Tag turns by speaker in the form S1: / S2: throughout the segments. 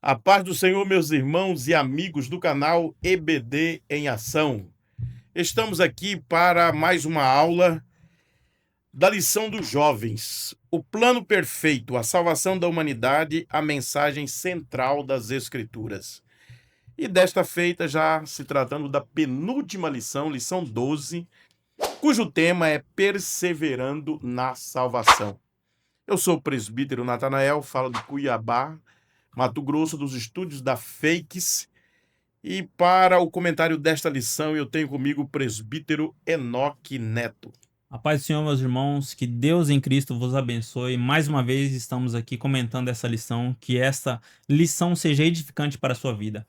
S1: A paz do Senhor, meus irmãos e amigos do canal EBD em Ação. Estamos aqui para mais uma aula da lição dos jovens. O plano perfeito, a salvação da humanidade, a mensagem central das Escrituras. E desta feita, já se tratando da penúltima lição, lição 12, cujo tema é Perseverando na Salvação. Eu sou o presbítero Natanael, falo de Cuiabá, Mato Grosso, dos estúdios da Fakes. E para o comentário desta lição, eu tenho comigo o presbítero Enoque Neto.
S2: A paz do Senhor, meus irmãos, que Deus em Cristo vos abençoe. Mais uma vez estamos aqui comentando essa lição, que esta lição seja edificante para a sua vida.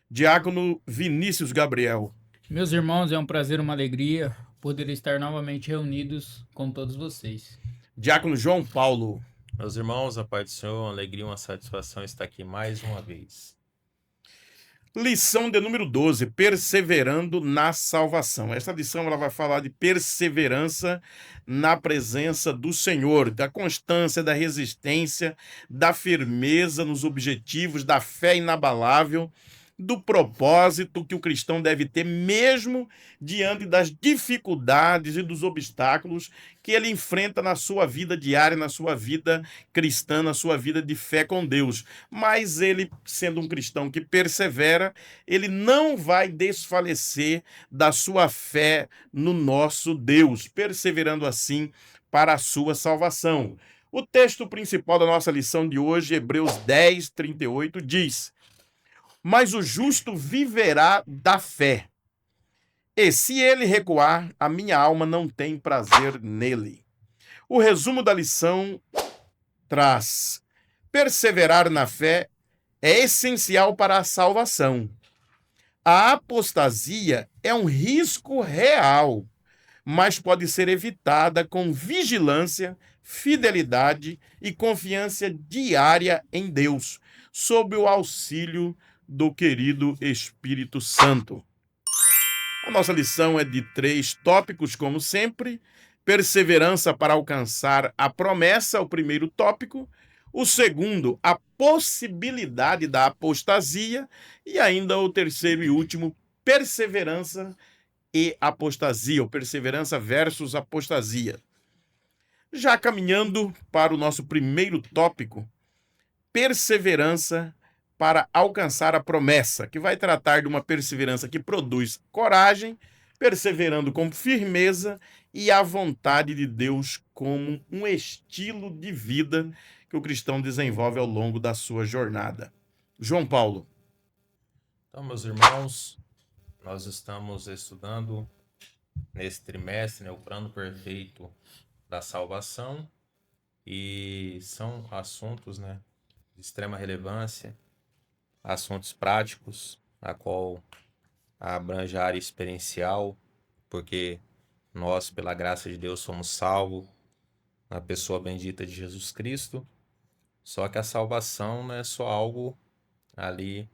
S1: Diácono Vinícius Gabriel.
S3: Meus irmãos, é um prazer, uma alegria poder estar novamente reunidos com todos vocês.
S1: Diácono João Paulo.
S4: Meus irmãos, a paz do Senhor, uma alegria, uma satisfação estar aqui mais uma vez.
S1: Lição de número 12, Perseverando na Salvação. Esta lição ela vai falar de perseverança na presença do Senhor, da constância, da resistência, da firmeza nos objetivos, da fé inabalável, do propósito que o cristão deve ter mesmo diante das dificuldades e dos obstáculos que ele enfrenta na sua vida diária, na sua vida cristã, na sua vida de fé com Deus. Mas ele, sendo um cristão que persevera, ele não vai desfalecer da sua fé no nosso Deus, perseverando assim para a sua salvação. O texto principal da nossa lição de hoje, Hebreus 10, 38, diz: mas o justo viverá da fé. E se ele recuar, a minha alma não tem prazer nele. O resumo da lição traz: perseverar na fé é essencial para a salvação. A apostasia é um risco real, mas pode ser evitada com vigilância, fidelidade e confiança diária em Deus, sob o auxílio do querido Espírito Santo. A nossa lição é de 3 tópicos, como sempre. Perseverança para alcançar a promessa, o primeiro tópico. O segundo, a possibilidade da apostasia. E ainda o terceiro e último, perseverança e apostasia, ou perseverança versus apostasia. Já caminhando para o nosso primeiro tópico, perseverança para alcançar a promessa, que vai tratar de uma perseverança que produz coragem, perseverando com firmeza e a vontade de Deus como um estilo de vida que o cristão desenvolve ao longo da sua jornada. João Paulo.
S4: Então, meus irmãos, nós estamos estudando nesse trimestre, o plano perfeito da salvação, e são assuntos, de extrema relevância, assuntos práticos, a qual abrange a área experiencial, porque nós, pela graça de Deus, somos salvos na pessoa bendita de Jesus Cristo. Só que a salvação não é só algo ali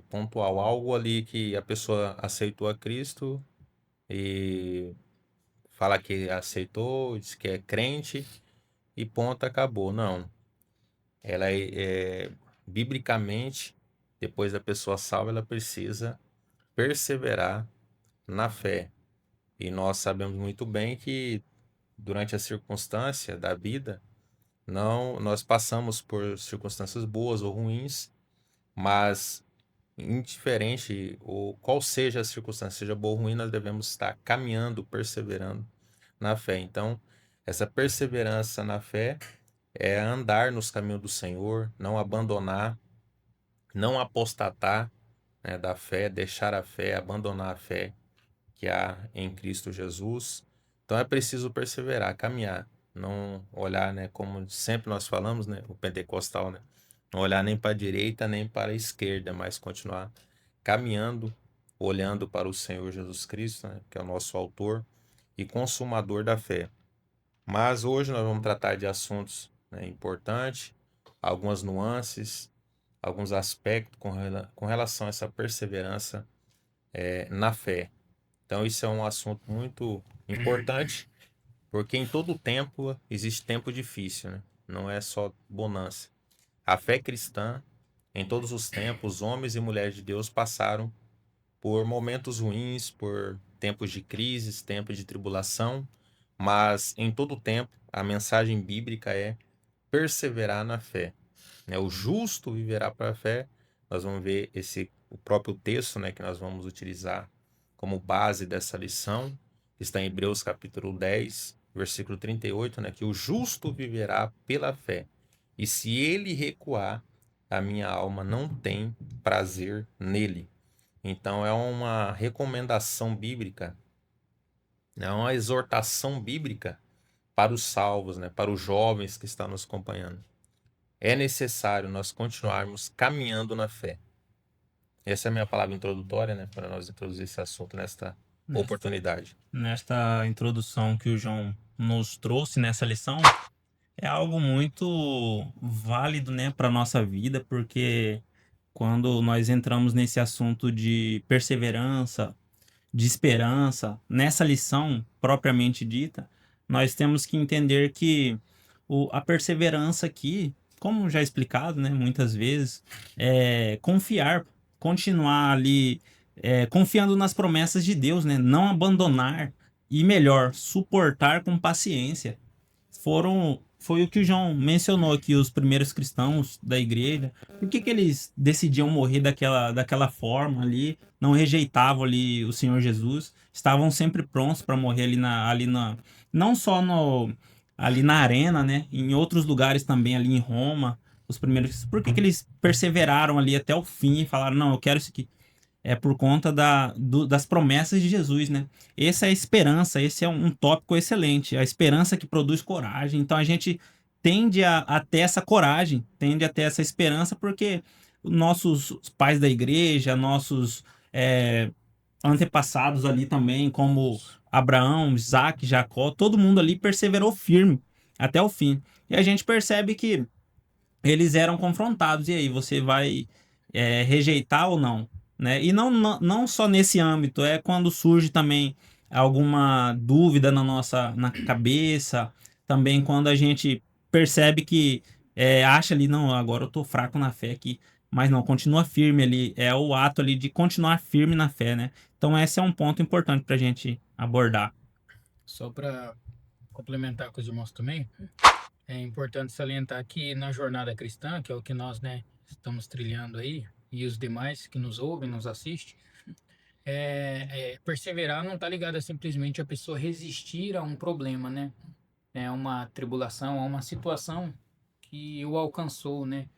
S4: pontual, algo ali que a pessoa aceitou a Cristo e fala que aceitou, diz que é crente e ponto, acabou. Não. Ela biblicamente, depois da pessoa salva, ela precisa perseverar na fé. E nós sabemos muito bem que durante a circunstância da vida, nós passamos por circunstâncias boas ou ruins, mas indiferente ou qual seja a circunstância, seja boa ou ruim, nós devemos estar caminhando, perseverando na fé. Então, essa perseverança na fé é andar nos caminhos do Senhor, não abandonar, não apostatar, da fé, deixar a fé, abandonar a fé que há em Cristo Jesus. Então é preciso perseverar, caminhar, não olhar, como sempre nós falamos, o pentecostal, não olhar nem para a direita nem para a esquerda, mas continuar caminhando, olhando para o Senhor Jesus Cristo, que é o nosso autor e consumador da fé. Mas hoje nós vamos tratar de assuntos importantes, algumas nuances, alguns aspectos com relação a essa perseverança na fé. Então isso é um assunto muito importante, porque em todo tempo existe tempo difícil, não é só bonança. A fé cristã, em todos os tempos, homens e mulheres de Deus passaram por momentos ruins, por tempos de crises, tempos de tribulação, mas em todo tempo a mensagem bíblica é perseverar na fé, né? O justo viverá pela fé. Nós vamos ver o próprio texto, né, que nós vamos utilizar como base dessa lição, que está em Hebreus capítulo 10, versículo 38, né, que o justo viverá pela fé. E se ele recuar, a minha alma não tem prazer nele. Então é uma recomendação bíblica, é uma exortação bíblica para os salvos, né, para os jovens que estão nos acompanhando. É necessário nós continuarmos caminhando na fé. Essa é a minha palavra introdutória, né, para nós introduzir esse assunto nesta oportunidade.
S2: Nesta introdução que o João nos trouxe nessa lição, é algo muito válido, né, para nossa vida, porque quando nós entramos nesse assunto de perseverança, de esperança, nessa lição propriamente dita, nós temos que entender que a perseverança aqui, como já explicado, né, muitas vezes, é confiar, continuar ali, confiando nas promessas de Deus, né, não abandonar e, melhor, suportar com paciência. Foi o que o João mencionou aqui, os primeiros cristãos da igreja. Por que eles decidiam morrer daquela forma ali, não rejeitavam ali o Senhor Jesus, estavam sempre prontos para morrer não só ali na arena, né, em outros lugares também, ali em Roma, os primeiros. Por que eles perseveraram ali até o fim e falaram, não, eu quero isso aqui? É por conta das promessas de Jesus, né? Essa é a esperança, esse é um tópico excelente. A esperança que produz coragem. Então a gente tende a ter essa coragem, tende a ter essa esperança, porque nossos pais da igreja, nossos antepassados ali também, como Abraão, Isaac, Jacó, todo mundo ali perseverou firme até o fim. E a gente percebe que eles eram confrontados. E aí, você vai rejeitar ou não? Né? E não só nesse âmbito, é quando surge também alguma dúvida na cabeça, também quando a gente percebe que acha ali, não, agora eu tô fraco na fé aqui, mas não, continua firme ali, é o ato ali de continuar firme na fé, né? Então esse é um ponto importante pra gente abordar.
S3: Só para complementar com os irmãos também, é importante salientar que na jornada cristã, que é o que nós, né, estamos trilhando aí, e os demais que nos ouvem, nos assistem, perseverar não está ligado a simplesmente a pessoa resistir a um problema, né? É uma tribulação, a uma situação que o alcançou, né?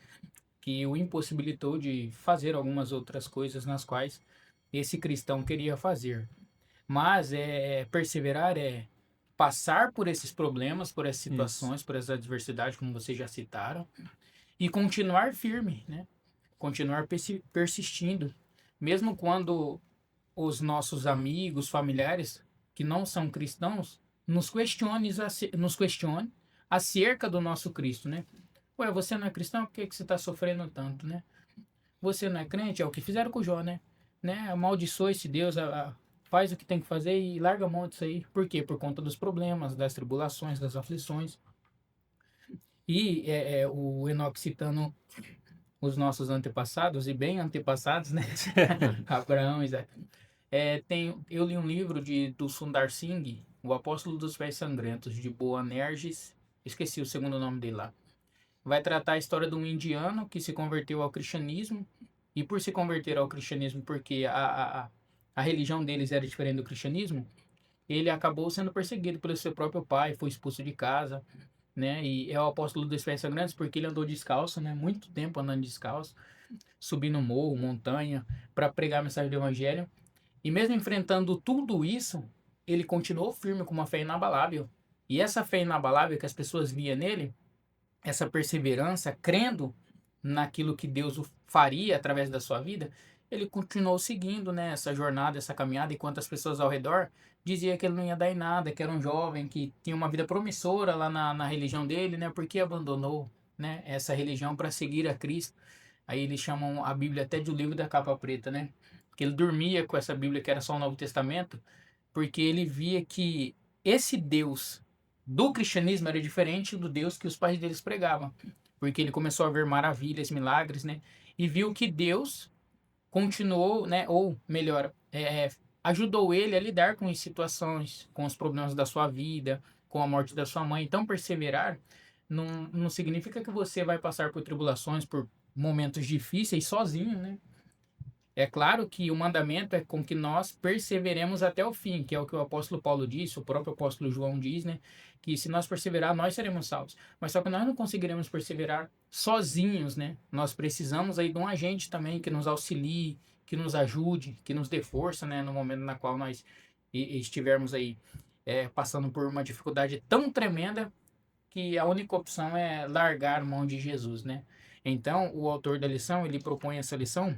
S3: Que o impossibilitou de fazer algumas outras coisas nas quais esse cristão queria fazer. Mas perseverar é passar por esses problemas, por essas situações, por essas adversidades, como vocês já citaram, e continuar firme, né? Continuar persistindo, mesmo quando os nossos amigos, familiares que não são cristãos nos questione acerca do nosso Cristo, né? Ué, você não é cristão? Por que você está sofrendo tanto, né? Você não é crente? É o que fizeram com o Jó, né? Amaldiçoa esse Deus, faz o que tem que fazer e larga a mão disso aí. Por quê? Por conta dos problemas, das tribulações, das aflições. E o Enoque citando os nossos antepassados, e bem antepassados, né? Abraão, Isaac. Eu li um livro do Sundar Singh, O Apóstolo dos Pés Sangrentos, de Boanerges, esqueci o segundo nome dele lá. Vai tratar a história de um indiano que se converteu ao cristianismo, e por se converter ao cristianismo, porque a religião deles era diferente do cristianismo, ele acabou sendo perseguido pelo seu próprio pai, foi expulso de casa, né? E é o apóstolo dos pés sangrentos porque ele andou descalço, né? Muito tempo andando descalço, subindo morro, montanha, para pregar a mensagem do evangelho. E mesmo enfrentando tudo isso, ele continuou firme com uma fé inabalável. E essa fé inabalável que as pessoas viam nele, essa perseverança, crendo naquilo que Deus faria através da sua vida, ele continuou seguindo, né, essa jornada, essa caminhada, enquanto as pessoas ao redor diziam que ele não ia dar em nada, que era um jovem que tinha uma vida promissora lá na religião dele, né, porque abandonou, né, essa religião para seguir a Cristo. Aí eles chamam a Bíblia até de o livro da capa preta, né, que ele dormia com essa Bíblia que era só o Novo Testamento, porque ele via que esse Deus do cristianismo era diferente do Deus que os pais deles pregavam. porque ele começou a ver maravilhas, milagres, né? E viu que Deus continuou, né? Ou melhor, ajudou ele a lidar com as situações, com os problemas da sua vida, com a morte da sua mãe. Então, perseverar não significa que você vai passar por tribulações, por momentos difíceis sozinho, né? É claro que o mandamento é com que nós perseveremos até o fim, que é o que o apóstolo Paulo disse, o próprio apóstolo João diz, né? Que se nós perseverar, nós seremos salvos. Mas só que nós não conseguiremos perseverar sozinhos, né? Nós precisamos aí de um agente também que nos auxilie, que nos ajude, que nos dê força, né? No momento na qual nós estivermos aí passando por uma dificuldade tão tremenda que a única opção é largar mão de Jesus, né? Então, o autor da lição, ele propõe essa lição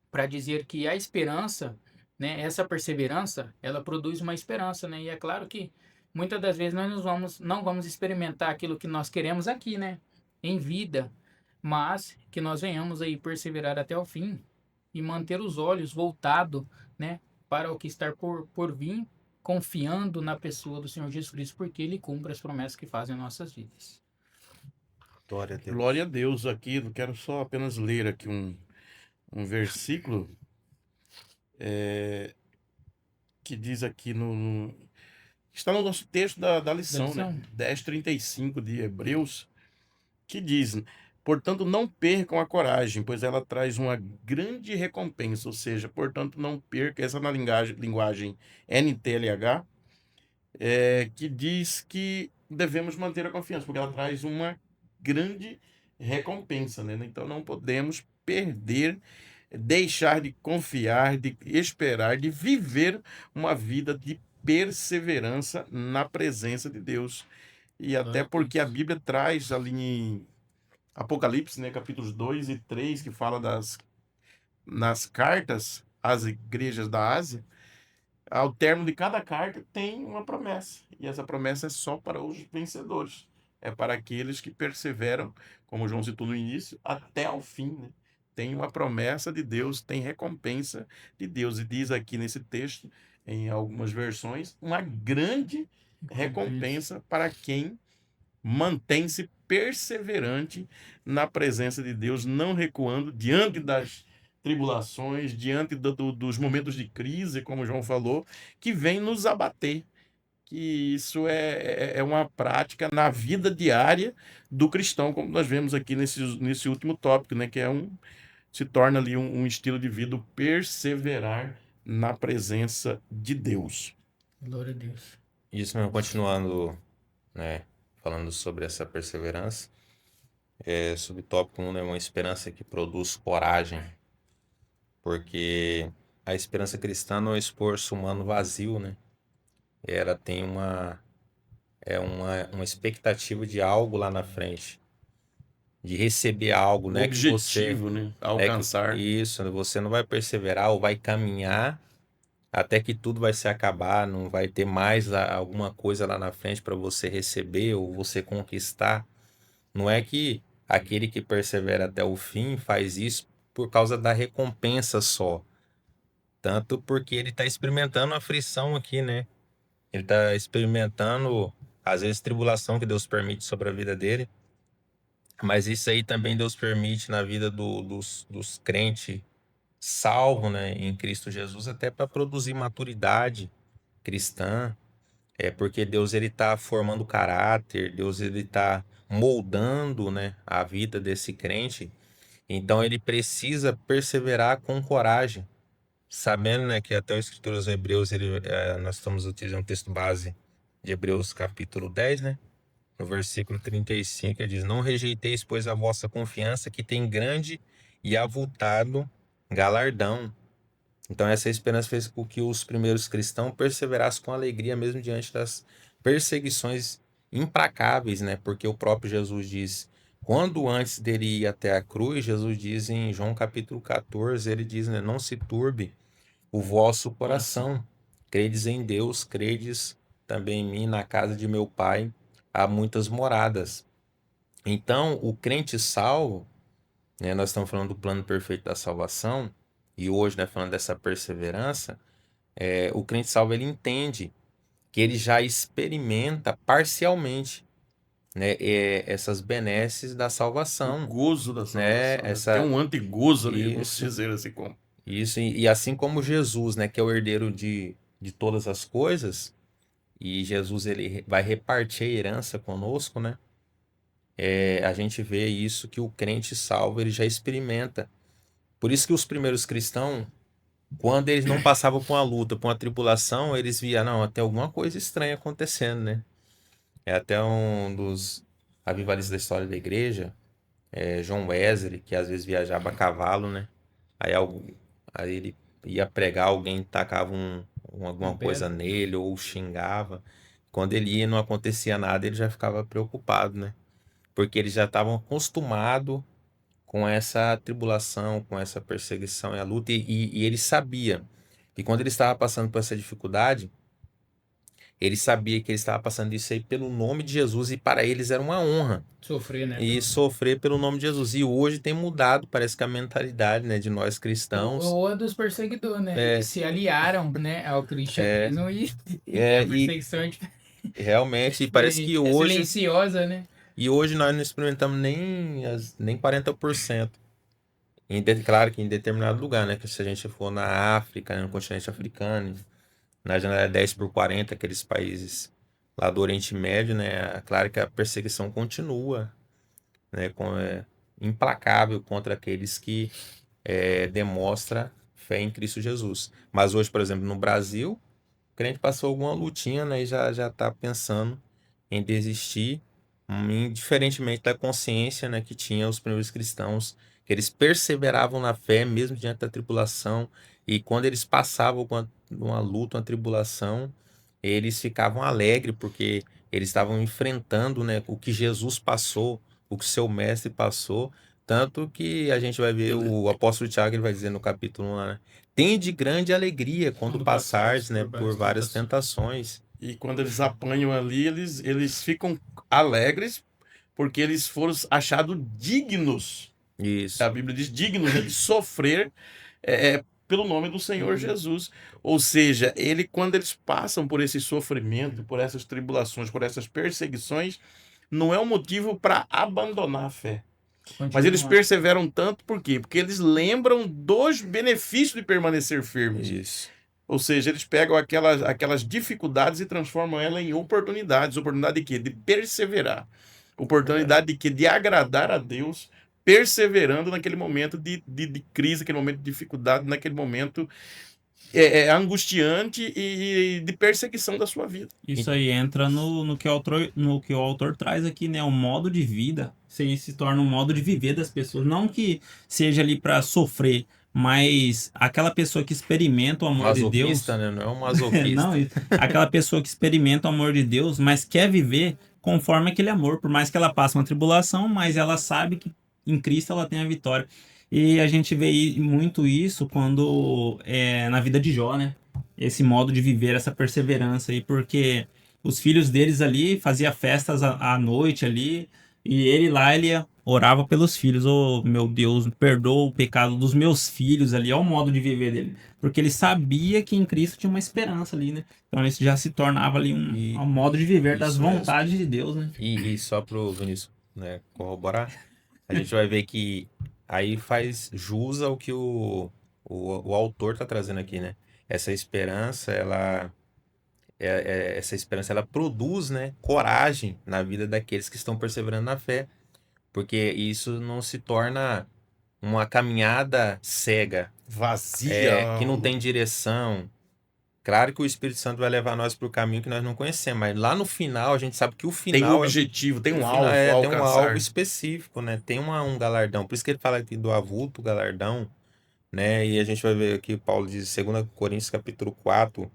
S3: para dizer que a esperança, né, essa perseverança, ela produz uma esperança, né? E é claro que muitas das vezes não vamos experimentar aquilo que nós queremos aqui, né, em vida, mas que nós venhamos aí perseverar até o fim e manter os olhos voltados, né, para o que está por vir, confiando na pessoa do Senhor Jesus Cristo, porque ele cumpre as promessas que fazem em nossas vidas.
S4: Glória a Deus.
S1: Glória a Deus aqui. Eu quero só apenas ler aqui um versículo que diz aqui está no nosso texto da lição, né? 10:35 de Hebreus, que diz: portanto, não percam a coragem, pois ela traz uma grande recompensa. Ou seja, portanto, não perca, essa na linguagem NTLH, que diz que devemos manter a confiança, porque ela traz uma grande recompensa, né? Então, não podemos perder, deixar de confiar, de esperar, de viver uma vida de perseverança na presença de Deus. E até porque a Bíblia traz ali em Apocalipse, né, capítulos 2 e 3, que fala nas cartas às igrejas da Ásia, ao término de cada carta tem uma promessa. E essa promessa é só para os vencedores. É para aqueles que perseveram, como João citou no início, até ao fim, né? Tem uma promessa de Deus, tem recompensa de Deus. E diz aqui nesse texto, em algumas versões, uma grande recompensa para quem mantém-se perseverante na presença de Deus, não recuando diante das tribulações, diante dos momentos de crise, como João falou, que vem nos abater. Que isso é uma prática na vida diária do cristão, como nós vemos aqui nesse último tópico, né? Que se torna ali um estilo de vida, o perseverar na presença de Deus.
S3: Glória a Deus.
S4: Isso mesmo, continuando, né, falando sobre essa perseverança, subtópico 1, né, uma esperança que produz coragem, porque a esperança cristã não é um esforço humano vazio, né? Ela tem uma expectativa de algo lá na frente, de receber algo, né?
S1: Objetivo, né? Alcançar.
S4: Isso, você não vai perseverar ou vai caminhar até que tudo vai se acabar, não vai ter mais alguma coisa lá na frente para você receber ou você conquistar. Não é que aquele que persevera até o fim faz isso por causa da recompensa só. Tanto porque ele está experimentando a aflição aqui, né? Ele está experimentando, às vezes, tribulação que Deus permite sobre a vida dele. Mas isso aí também Deus permite na vida dos crentes salvos, né, em Cristo Jesus, até para produzir maturidade cristã. Porque Deus ele está formando caráter, Deus ele está moldando, né, a vida desse crente. Então ele precisa perseverar com coragem, sabendo, né, que até o escritor aos Hebreus, nós estamos utilizando o texto base de Hebreus capítulo 10, né? No versículo 35, ele diz: não rejeiteis, pois, a vossa confiança, que tem grande e avultado galardão. Então essa esperança fez com que os primeiros cristãos perseverassem com alegria mesmo diante das perseguições implacáveis, né? Porque o próprio Jesus diz, quando antes dele ir até a cruz, Jesus diz em João capítulo 14, ele diz, né, não se turbe o vosso coração, credes em Deus, credes também em mim, na casa de meu Pai há muitas moradas. Então, o crente salvo, né, nós estamos falando do plano perfeito da salvação, e hoje, né, falando dessa perseverança, o crente salvo ele entende que ele já experimenta parcialmente né, essas benesses da
S1: O
S4: salvação,
S1: gozo da
S4: né?
S1: salvação, né? Tem um antigozo ali, vamos
S4: Isso,
S1: dizer assim como.
S4: isso, e assim como Jesus, né, que é o herdeiro de todas as coisas, e Jesus ele vai repartir a herança conosco, né? A gente vê isso que o crente salvo ele já experimenta. Por isso que os primeiros cristãos, quando eles não passavam por uma luta, por uma tribulação, eles viam, não, tem alguma coisa estranha acontecendo, né? É até um dos avivalistas da história da igreja, John Wesley, que às vezes viajava a cavalo, né? Aí, aí ele ia pregar, alguém tacava alguma
S3: Uma
S4: coisa
S3: pedra.
S4: nele ou xingava. Quando ele ia e não acontecia nada, ele já ficava preocupado, né? Porque eles já estavam acostumados com essa tribulação, com essa perseguição e a luta, e ele sabia que quando ele estava passando por essa dificuldade, ele sabia que ele estava passando isso aí pelo nome de Jesus e para eles era uma honra.
S3: Sofrer, né?
S4: E sofrer pelo nome de Jesus. E hoje tem mudado, parece que a mentalidade, né, de nós cristãos.
S3: Ou a dos perseguidores, né?
S4: É,
S3: Eles se aliaram, né, ao
S4: é,
S3: cristianismo e a
S4: e
S3: perseguição é
S4: realmente parece que
S3: é
S4: hoje.
S3: silenciosa, né?
S4: E hoje nós não experimentamos nem 40%. Claro que em determinado lugar, né? Que se a gente for na África, né, no continente africano, na janela 10/40, aqueles países lá do Oriente Médio, né? Claro que a perseguição continua, né? Implacável contra aqueles que demonstra fé em Cristo Jesus. Mas hoje, por exemplo, no Brasil, o crente passou alguma lutinha, né? E já está pensando em desistir, diferentemente da consciência, né, que tinha os primeiros cristãos, que eles perseveravam na fé mesmo diante da tribulação, e quando eles passavam por uma luta, uma tribulação, eles ficavam alegres porque eles estavam enfrentando, né, o que Jesus passou, o que seu mestre passou, tanto que a gente vai ver
S1: Ele-
S4: o apóstolo Tiago, ele vai dizer no capítulo 1, lá, né, tende grande alegria quando
S3: Quando
S4: passares,
S3: passares
S4: né,
S3: por
S4: por
S3: várias
S4: várias
S3: tentações.
S4: tentações.
S1: E quando eles apanham ali, eles ficam alegres porque eles foram achados dignos. A
S4: Isso.
S1: Bíblia diz dignos, né, de sofrer pelo nome do Senhor Jesus. Ou seja, quando eles passam por esse sofrimento, por essas tribulações, por essas perseguições, não é um motivo para abandonar a fé. Mas eles
S3: Continua.
S1: perseveram tanto, por quê? Porque eles lembram dos benefícios de permanecer firmes.
S4: Isso.
S1: Ou seja, eles pegam aquelas dificuldades e transformam ela em oportunidades. Oportunidade de quê? De perseverar. Oportunidade de quê? De agradar a Deus, perseverando naquele momento de crise, naquele momento de dificuldade, naquele momento angustiante e de perseguição da sua vida.
S2: Isso aí entra no que o autor traz aqui, né? O modo de vida. Isso aí se torna um modo de viver das pessoas. Não que seja ali para sofrer, mas aquela pessoa que experimenta o amor de Deus.
S4: Masoquista, né? Não é um masoquista.
S2: Não, aquela pessoa que experimenta o amor de Deus, mas quer viver conforme aquele amor. Por mais que ela passe uma tribulação, mas ela sabe que em Cristo ela tem a vitória. E a gente vê muito isso quando na vida de Jó, né? Esse modo de viver, essa perseverança aí, porque os filhos deles ali fazia festas à noite ali, e ele orava pelos filhos. Oh, meu Deus, perdoa o pecado dos meus filhos ali, é o modo de viver dele. Porque ele sabia que em Cristo tinha uma esperança ali, né? Então isso já se tornava ali um modo de viver das
S1: Isso mesmo.
S2: vontades de Deus, né?
S4: E só pro Vinícius, né, corroborar, a gente vai ver que aí faz jus ao que o autor tá trazendo aqui, né? Essa esperança, essa esperança, ela produz, né, coragem na vida daqueles que estão perseverando na fé, porque isso não se torna uma caminhada cega,
S1: Vazia.
S4: que não tem direção. Claro que o Espírito Santo vai levar nós para o caminho que nós não conhecemos, mas lá no final a gente sabe que o
S1: Tem um
S4: final
S1: objetivo, tem
S4: o
S1: um
S4: final
S1: alvo a
S4: tem um
S1: alcançar.
S4: algo específico, né? Tem um galardão. Por isso que ele fala aqui do avulto galardão, né? E a gente vai ver aqui, Paulo diz, 2 Coríntios capítulo 4,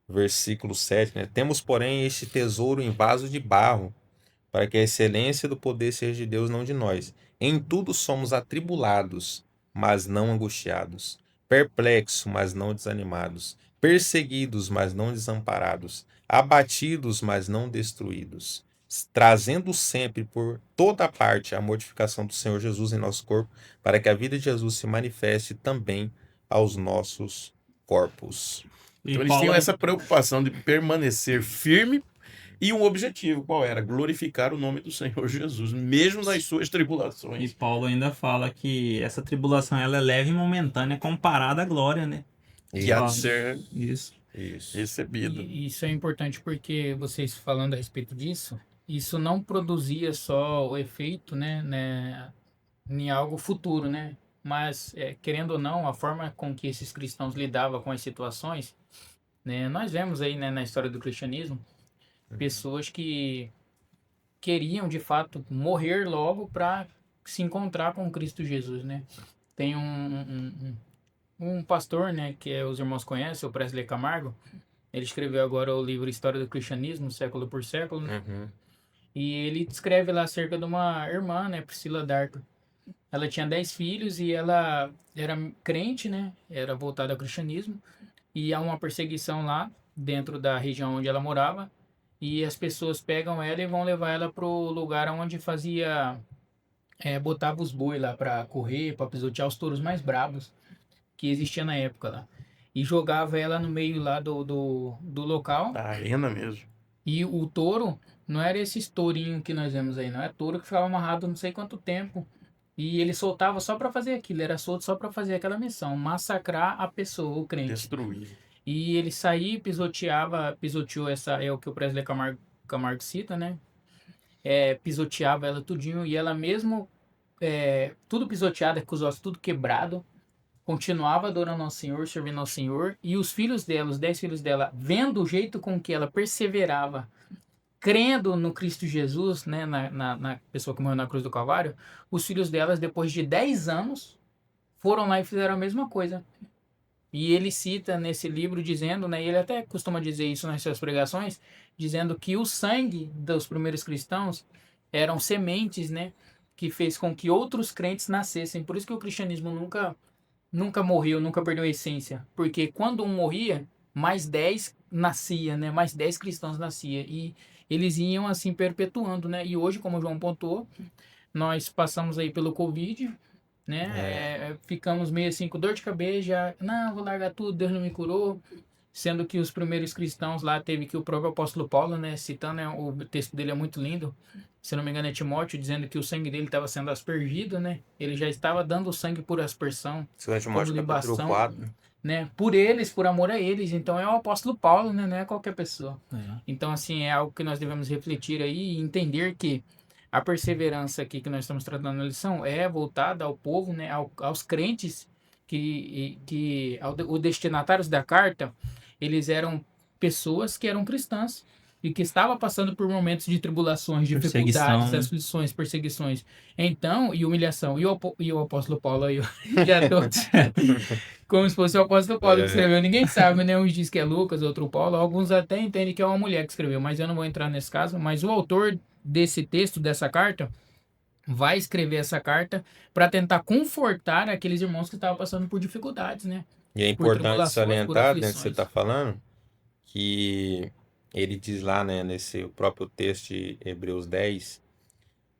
S4: versículo 7, né? Temos, porém, este tesouro em vaso de barro, para que a excelência do poder seja de Deus, não de nós. Em tudo somos atribulados, mas não angustiados, perplexos, mas não desanimados, perseguidos, mas não desamparados, abatidos, mas não destruídos, trazendo sempre por toda parte a mortificação do Senhor Jesus em nosso corpo, para que a vida de Jesus se manifeste também aos nossos corpos.
S2: E
S1: Então eles
S2: Paulo,
S1: tinham essa preocupação de permanecer firme E um objetivo, qual era? Glorificar o nome do Senhor Jesus, mesmo nas suas
S2: E
S1: tribulações.
S2: Paulo ainda fala que essa tribulação ela é leve e momentânea comparada à glória, né?
S1: Que há de
S2: Fala-
S1: ser
S2: Isso.
S4: Isso.
S1: recebido.
S3: E isso é importante porque vocês falando a respeito disso, isso não produzia só o efeito, né, em algo futuro, né? Mas, querendo ou não, a forma com que esses cristãos lidavam com as situações, né? Nós vemos aí, né, na história do cristianismo, pessoas que queriam, de fato, morrer logo para se encontrar com Cristo Jesus, né? Tem um pastor, né, que os irmãos conhecem, o Presley Camargo. Ele escreveu agora o livro História do Cristianismo, século por século, né?
S4: Uhum.
S3: E ele descreve lá acerca de uma irmã, né, Priscila Dark. Ela tinha 10 filhos e ela era crente, né? Era voltada ao cristianismo. E há uma perseguição lá, dentro da região onde ela morava. E as pessoas pegam ela e vão levar ela pro lugar onde fazia... botava os boi lá para correr, para pisotear os touros mais bravos que existia na época lá. E jogava ela no meio lá do local.
S1: Da arena mesmo.
S3: E o touro não era esses tourinhos que nós vemos aí, não. É touro que ficava amarrado não sei quanto tempo. E ele soltava só para fazer aquilo, era solto só para fazer aquela missão, massacrar a pessoa, o crente.
S1: Destruir.
S3: E ele saía e pisoteou essa, é o que o Presley Camargo cita, né? Pisoteava ela tudinho e ela mesmo, tudo pisoteada, com os ossos tudo quebrado, continuava adorando ao Senhor, servindo ao Senhor. E os filhos dela, os 10 filhos dela, vendo o jeito com que ela perseverava, crendo no Cristo Jesus, né, na pessoa que morreu na cruz do Calvário, os filhos delas, depois de 10 anos, foram lá e fizeram a mesma coisa. E ele cita nesse livro dizendo, né, e ele até costuma dizer isso nas suas pregações, dizendo que o sangue dos primeiros cristãos eram sementes, né, que fez com que outros crentes nascessem. Por isso que o cristianismo nunca morreu, nunca perdeu a essência. Porque quando um morria, mais 10 nascia, né? Mais 10 cristãos nascia. E eles iam assim perpetuando, né? E hoje, como o João pontuou, nós passamos aí pelo Covid, né? Ficamos meio assim com dor de cabeça, já, não, vou largar tudo, Deus não me curou. Sendo que os primeiros cristãos lá teve que o próprio apóstolo Paulo, né, citando, né, o texto dele é muito lindo, se não me engano é Timóteo, dizendo que o sangue dele estava sendo aspergido, né, ele já estava dando o sangue por aspersão,
S4: Segundo
S3: como
S4: Timóteo, capítulo
S3: libação,
S4: 4.
S3: né, por eles, por amor a eles. Então é o apóstolo Paulo, né, não é qualquer pessoa. Então, assim, é algo que nós devemos refletir aí e entender que a perseverança aqui que nós estamos tratando na lição é voltada ao povo, né, aos crentes, os destinatários da carta, eles eram pessoas que eram cristãs e que estavam passando por momentos de tribulações, dificuldades,
S2: Perseguição, né?
S3: aflições, perseguições. Então, e humilhação. E o apóstolo Paulo aí, já tô... Como se fosse o apóstolo Paulo que escreveu. Ninguém sabe, né? Uns diz que é Lucas, outro Paulo. Alguns até entendem que é uma mulher que escreveu, mas eu não vou entrar nesse caso. Mas o autor desse texto, dessa carta, vai escrever essa carta para tentar confortar aqueles irmãos que estavam passando por dificuldades, né?
S4: E é
S3: Por
S4: importante
S3: tribulações, por
S4: salientar, né, que você
S3: aflições.
S4: está falando, que ele diz lá, né, nesse próprio texto de Hebreus 10,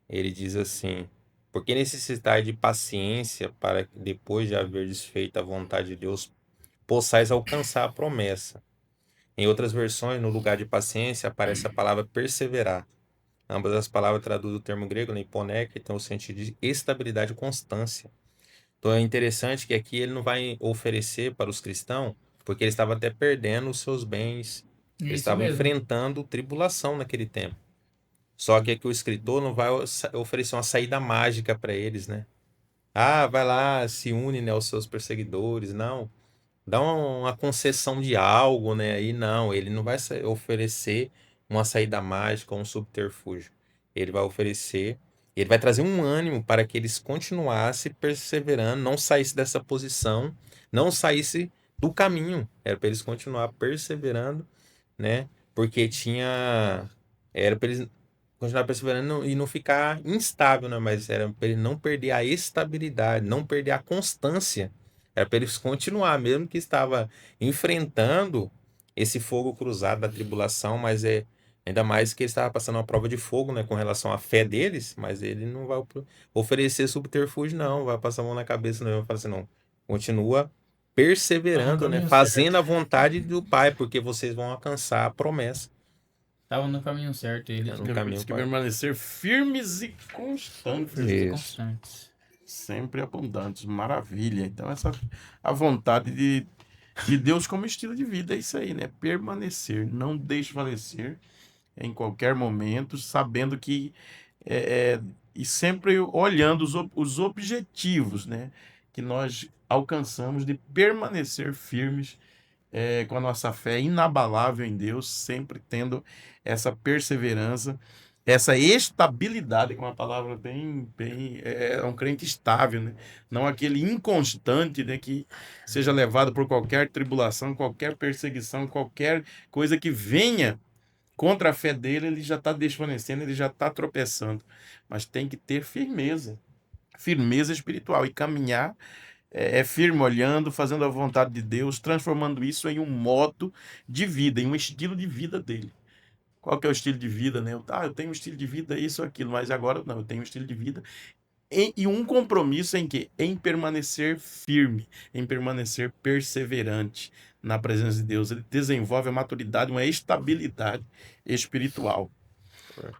S4: ele diz assim: porque necessitai de paciência para que depois de haver desfeito a vontade de Deus, possais alcançar a promessa. Em outras versões, no lugar de paciência, aparece a palavra perseverar. Ambas as palavras traduzem o termo grego, né, hiponé, que tem o sentido de estabilidade e constância. Então é interessante que aqui ele não vai oferecer para os cristãos, porque eles estavam até perdendo os seus bens, eles
S3: Isso
S4: estavam
S3: mesmo.
S4: enfrentando tribulação naquele tempo. Só que aqui o escritor não vai oferecer uma saída mágica para eles, né? Ah, vai lá, se une, né, aos seus perseguidores. Não. Dá uma concessão de algo, né? Aí não, ele não vai oferecer uma saída mágica, um subterfúgio. Ele vai oferecer, ele vai trazer um ânimo para que eles continuassem perseverando, não saísse dessa posição, não saísse do caminho. Era para eles continuar perseverando, né? Porque era para eles continuar perseverando e não ficar instável, né? Mas era para ele não perder a estabilidade, não perder a constância. Era para eles continuar, mesmo que estava enfrentando esse fogo cruzado da tribulação, mas ainda mais que ele estava passando uma prova de fogo, né, com relação à fé deles, mas ele não vai oferecer subterfúgio, não, vai passar a mão na cabeça, não, vai falar assim, não, continua
S3: Tá no
S4: perseverando, né,
S3: caminho
S4: fazendo
S3: certo.
S4: a vontade do Pai, porque vocês vão alcançar a promessa.
S3: Tava no caminho certo eles.
S4: É no
S1: Diz
S4: caminho
S1: que
S4: para
S1: permanecer firmes e constantes.
S3: Firmes e
S4: Isso.
S3: constantes.
S1: Sempre abundantes, maravilha. Então, a vontade de Deus como estilo de vida é isso aí, né? Permanecer, não desfalecer em qualquer momento, sabendo que e sempre olhando os objetivos, né? Que nós alcançamos de permanecer firmes com a nossa fé inabalável em Deus, sempre tendo essa perseverança, essa estabilidade, com uma palavra bem, um crente estável, né? Não aquele inconstante, né? Que seja levado por qualquer tribulação, qualquer perseguição, qualquer coisa que venha contra a fé dele, ele já está desvanecendo, ele já está tropeçando. Mas tem que ter firmeza espiritual e caminhar firme, olhando, fazendo a vontade de Deus, transformando isso em um modo de vida, em um estilo de vida dele. Qual que é o estilo de vida, né? Eu tenho um estilo de vida, isso, aquilo, mas agora não, eu tenho um estilo de vida e um compromisso em quê? Em permanecer firme, em permanecer perseverante na presença de Deus. Ele desenvolve a maturidade, uma estabilidade espiritual.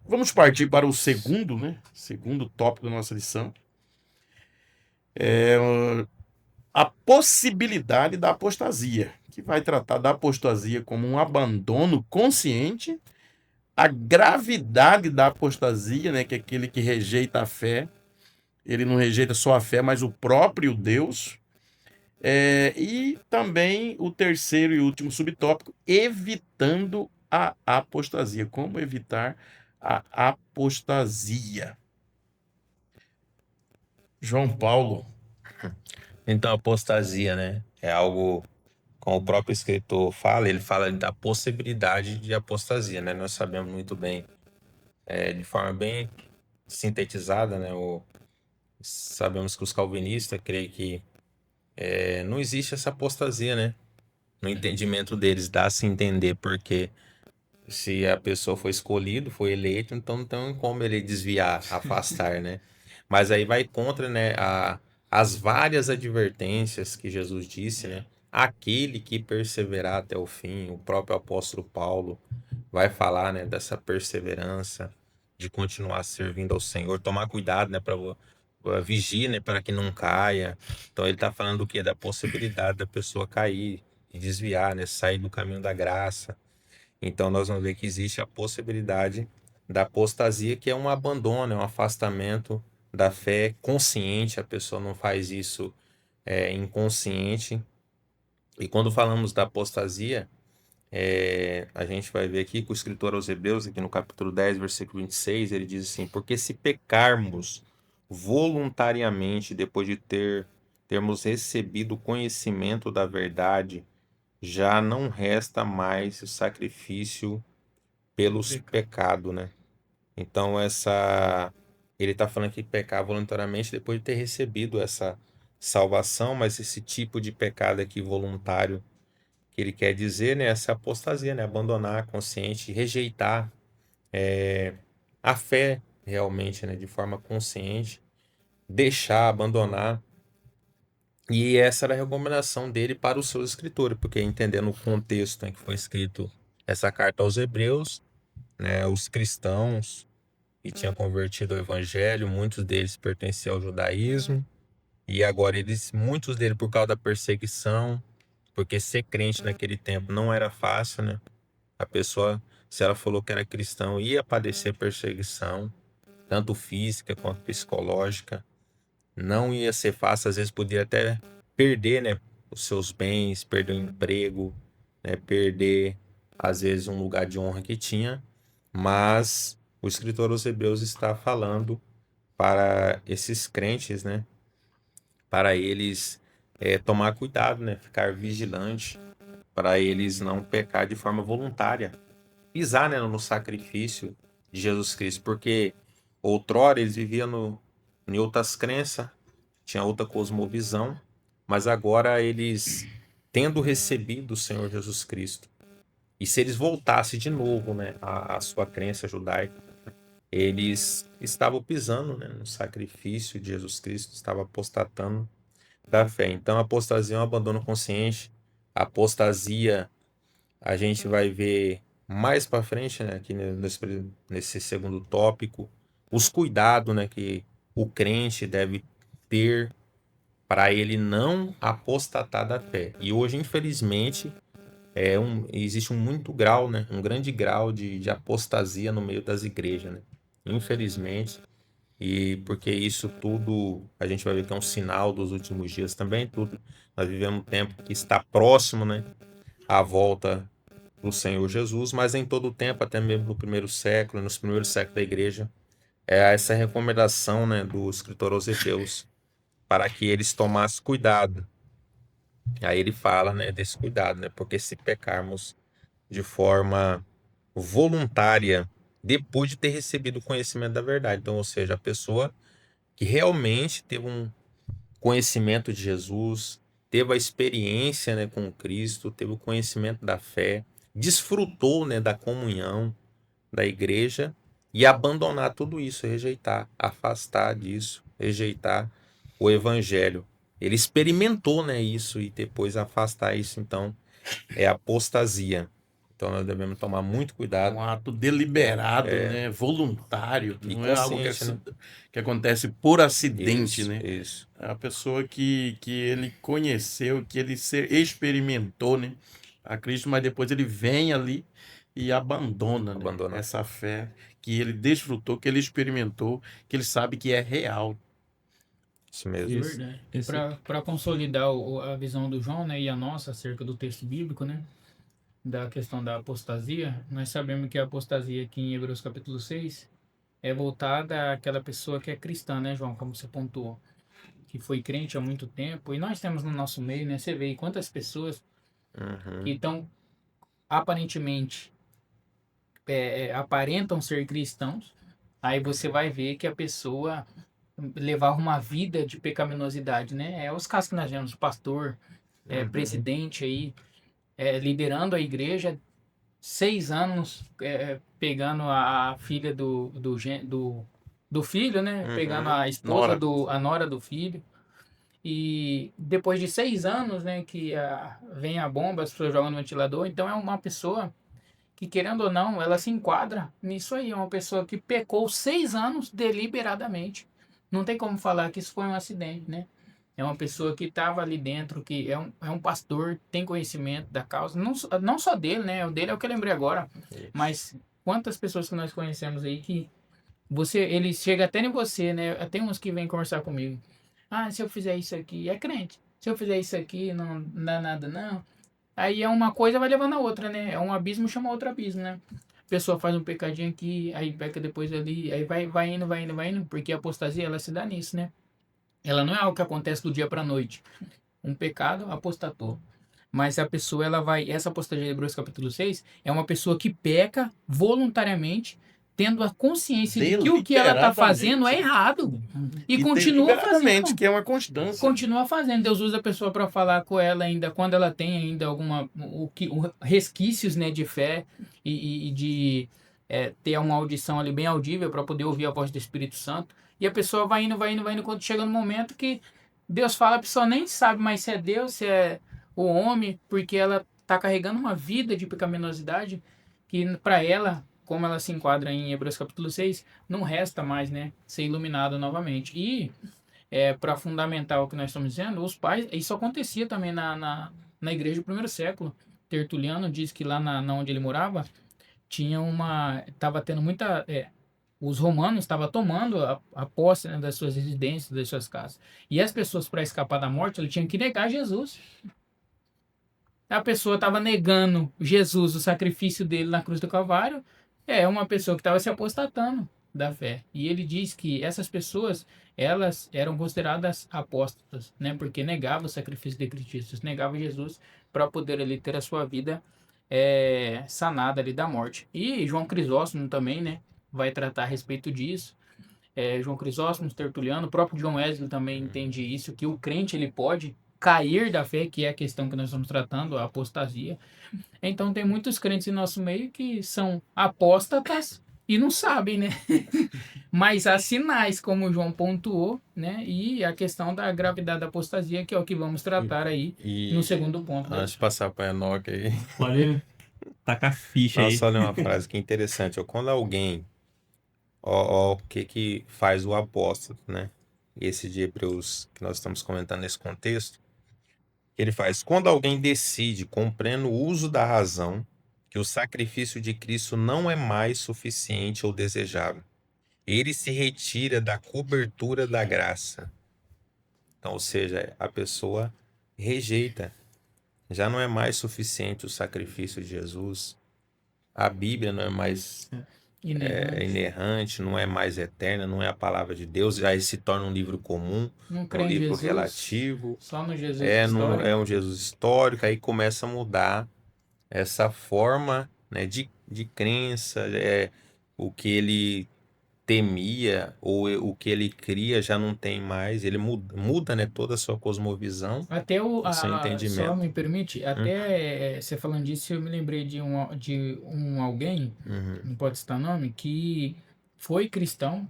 S1: Vamos partir para o segundo, né? Segundo tópico da nossa lição. A possibilidade da apostasia, que vai tratar da apostasia como um abandono consciente, a gravidade da apostasia, né, que é aquele que rejeita a fé, ele não rejeita só a fé, mas o próprio Deus, e também o terceiro e último subtópico, evitando a apostasia. Como evitar a apostasia? João Paulo.
S4: Então, apostasia, né? É algo, como o próprio escritor fala, ele fala da possibilidade de apostasia, né? Nós sabemos muito bem, de forma bem sintetizada, né? Sabemos que os calvinistas creem que não existe essa apostasia, né? No entendimento deles, dá-se entender porque se a pessoa foi escolhido, foi eleito, então não tem como ele desviar, afastar, né? Mas aí vai contra, né, as várias advertências que Jesus disse, né? Aquele que perseverar até o fim, o próprio apóstolo Paulo vai falar, né, dessa perseverança, de continuar servindo ao Senhor, tomar cuidado, né, para vigiar, né, para que não caia. Então ele está falando do quê? Da possibilidade da pessoa cair e desviar, né, sair do caminho da graça. Então nós vamos ver que existe a possibilidade da apostasia, que é um abandono, é um afastamento da fé consciente, a pessoa não faz isso inconsciente. E quando falamos da apostasia, a gente vai ver aqui que o escritor aos Hebreus, aqui no capítulo 10, versículo 26, ele diz assim: porque se pecarmos voluntariamente depois de termos recebido o conhecimento da verdade, já não resta mais o sacrifício pelos pecados, né? Então ele está falando que pecar voluntariamente depois de ter recebido essa salvação, mas esse tipo de pecado aqui voluntário que ele quer dizer, né, essa apostasia, né, abandonar a consciente, rejeitar a fé realmente, né, de forma consciente, deixar, abandonar. E essa era a recomendação dele para os seus escritores, porque entendendo o contexto em que foi escrito essa carta aos Hebreus, né, os cristãos que tinham convertido ao evangelho, muitos deles pertenciam ao judaísmo, e agora muitos deles por causa da perseguição, porque ser crente naquele tempo não era fácil, né? A pessoa, se ela falou que era cristão, ia padecer perseguição, tanto física quanto psicológica. Não ia ser fácil, às vezes podia até perder, né, os seus bens, perder o emprego, né, perder, às vezes, um lugar de honra que tinha. Mas o escritor aos Hebreus está falando para esses crentes, né, para eles tomar cuidado, né, ficar vigilante, para eles não pecar de forma voluntária, pisar, né, no sacrifício de Jesus Cristo, porque outrora eles viviam em outras crenças, tinha outra cosmovisão, mas agora eles, tendo recebido o Senhor Jesus Cristo, e se eles voltassem de novo, né, à sua crença judaica, eles estavam pisando, né, no sacrifício de Jesus Cristo, estavam apostatando da fé. Então, a apostasia é um abandono consciente. A apostasia, a gente vai ver mais para frente, né, aqui nesse segundo tópico, os cuidados, né, que o crente deve ter para ele não apostatar da fé. E hoje, infelizmente, existe muito grau, né, um grande grau de apostasia no meio das igrejas, né? Infelizmente. E porque isso tudo a gente vai ver que é um sinal dos últimos dias também, tudo. Nós vivemos um tempo que está próximo, né, à volta do Senhor Jesus, mas em todo o tempo, até mesmo no primeiro século, nos primeiros séculos da igreja, é essa recomendação, né, do escritor aos Hebreus para que eles tomassem cuidado. Aí ele fala, né, desse cuidado, né, porque se pecarmos de forma voluntária depois de ter recebido o conhecimento da verdade, então, ou seja, a pessoa que realmente teve um conhecimento de Jesus, teve a experiência, né, com Cristo, teve o conhecimento da fé, desfrutou, né, da comunhão da igreja e abandonar tudo isso, rejeitar, afastar disso, rejeitar o evangelho. Ele experimentou, né, isso e depois afastar isso, então é apostasia. Então nós devemos tomar muito
S1: É
S4: cuidado
S1: um ato deliberado, né? Voluntário.
S4: e
S1: Não é algo
S4: consciente, né?
S1: que acontece por acidente, né?
S4: Isso,
S1: É a pessoa que ele conheceu, que ele experimentou, né? A Cristo, mas depois ele vem ali e abandona, né?
S4: abandonar.
S1: Essa fé que ele desfrutou, que ele experimentou, que ele sabe que é real.
S4: Isso mesmo.
S2: Isso.
S3: Verdade.
S2: Esse-
S3: Para consolidar a visão do João, né, e a nossa acerca do texto bíblico, né, da questão da apostasia, nós sabemos que a apostasia aqui em Hebreus capítulo 6 é voltada àquela pessoa que é cristã, né, João, como você pontuou, que foi crente há muito tempo, e nós temos no nosso meio, né, você vê aí quantas pessoas que estão aparentemente aparentam ser cristãos, aí você vai ver que a pessoa levava uma vida de pecaminosidade, né? É os casos que nós vemos, pastor, presidente aí, liderando a igreja, 6 anos, pegando a filha do filho, né? Pegando a esposa,
S1: Nora.
S3: a nora do filho. E depois de 6 anos, né, que vem a bomba, as pessoas jogam no ventilador, então é uma pessoa que, querendo ou não, ela se enquadra nisso aí. É uma pessoa que pecou 6 anos deliberadamente. Não tem como falar que isso foi um acidente, né? É uma pessoa que estava ali dentro, que é um pastor, tem conhecimento da causa. Não, não só dele, né? O dele é o que eu lembrei agora. Mas quantas pessoas que nós conhecemos aí que ele chega até em você, né? Tem uns que vêm conversar comigo. Ah, se eu fizer isso aqui, é crente. Se eu fizer isso aqui, não dá nada, não. Aí é uma coisa vai levando a outra, né? É um abismo chama outro abismo, né? A pessoa faz um pecadinho aqui, aí peca depois ali, aí vai indo, porque a apostasia ela se dá nisso, né? Ela não é algo que acontece do dia para noite. Um pecado apostatou. Mas a pessoa ela vai, essa apostasia de Hebreus capítulo 6 é uma pessoa que peca voluntariamente, tendo a consciência de que o que ela está fazendo é errado e continua
S1: deliberadamente,
S3: fazendo.
S1: que é uma constância.
S3: Continua fazendo. Deus usa a pessoa para falar com ela ainda quando ela tem ainda resquícios, né, de fé e de ter uma audição ali bem audível para poder ouvir a voz do Espírito Santo. E a pessoa vai indo, quando chega no momento que Deus fala, a pessoa nem sabe mais se é Deus, se é o homem, porque ela está carregando uma vida de pecaminosidade que para ela, como ela se enquadra em Hebreus capítulo 6, não resta mais, né, ser iluminado novamente. E para fundamentar o que nós estamos dizendo, os pais, isso acontecia também na igreja do primeiro século. Tertuliano diz que lá na onde ele morava, estava tendo muita, os romanos estavam tomando a posse, né, das suas residências, das suas casas. E as pessoas, para escapar da morte, eles tinham que negar Jesus. A pessoa estava negando Jesus, o sacrifício dele na cruz do Calvário, é uma pessoa que estava se apostatando da fé. E ele diz que essas pessoas, elas eram consideradas apóstatas, né? Porque negavam o sacrifício de Cristo, negavam Jesus para poder ali ter a sua vida sanada ali da morte. E João Crisóstomo também, né? Vai tratar a respeito disso. João Crisóstomo, Tertuliano, o próprio John Wesley também entende isso, que o crente ele pode cair da fé, que é a questão que nós estamos tratando, a apostasia. Então tem muitos crentes em nosso meio que são apóstatas e não sabem, né? Mas há sinais, como o João pontuou, né? E a questão da gravidade da apostasia, que é o que vamos tratar aí
S4: E
S3: no segundo ponto.
S4: antes de passar para Enoque aí,
S2: Pode ir. Taca a ficha
S4: Não,
S2: aí.
S4: só ler uma frase que é interessante. Ó, quando alguém, ó, o que faz o apóstolo, né? Esse de Hebreus que nós estamos comentando nesse contexto, que ele faz. Quando alguém decide, com pleno uso da razão, que o sacrifício de Cristo não é mais suficiente ou desejável, ele se retira da cobertura da graça. Então, ou seja, a pessoa rejeita. Já não é mais suficiente o sacrifício de Jesus. A Bíblia não é mais
S3: Inerrante.
S4: inerrante, não é mais eterna, não é a palavra de Deus. Já se torna um livro comum,
S3: Não
S4: um
S3: crê em
S4: livro
S3: Jesus,
S4: relativo.
S3: só no Jesus
S4: É
S3: histórico.
S4: um Jesus histórico. Aí começa a mudar essa forma, né, de crença. O que ele temia ou o que ele cria já não tem mais. Ele muda, né, toda a sua cosmovisão,
S3: Até
S4: o seu
S3: só
S4: entendimento.
S3: me permite, até você falando disso, eu me lembrei de um alguém,
S4: Uhum.
S3: não pode citar nome, que foi cristão,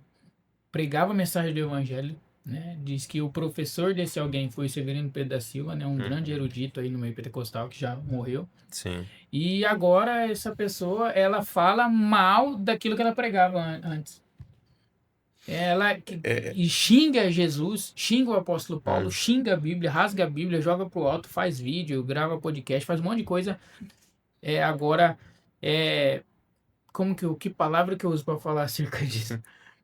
S3: pregava a mensagem do evangelho, né? Diz que o professor desse alguém foi Severino Pedro da Silva, né? Um grande erudito aí no meio pentecostal que já morreu.
S4: Sim.
S3: E agora essa pessoa, ela fala mal daquilo que ela pregava antes. E xinga Jesus, xinga o apóstolo Paulo, xinga a Bíblia, rasga a Bíblia, joga pro alto, faz vídeo, grava podcast, faz um monte de coisa. Agora, que palavra que eu uso para falar acerca disso?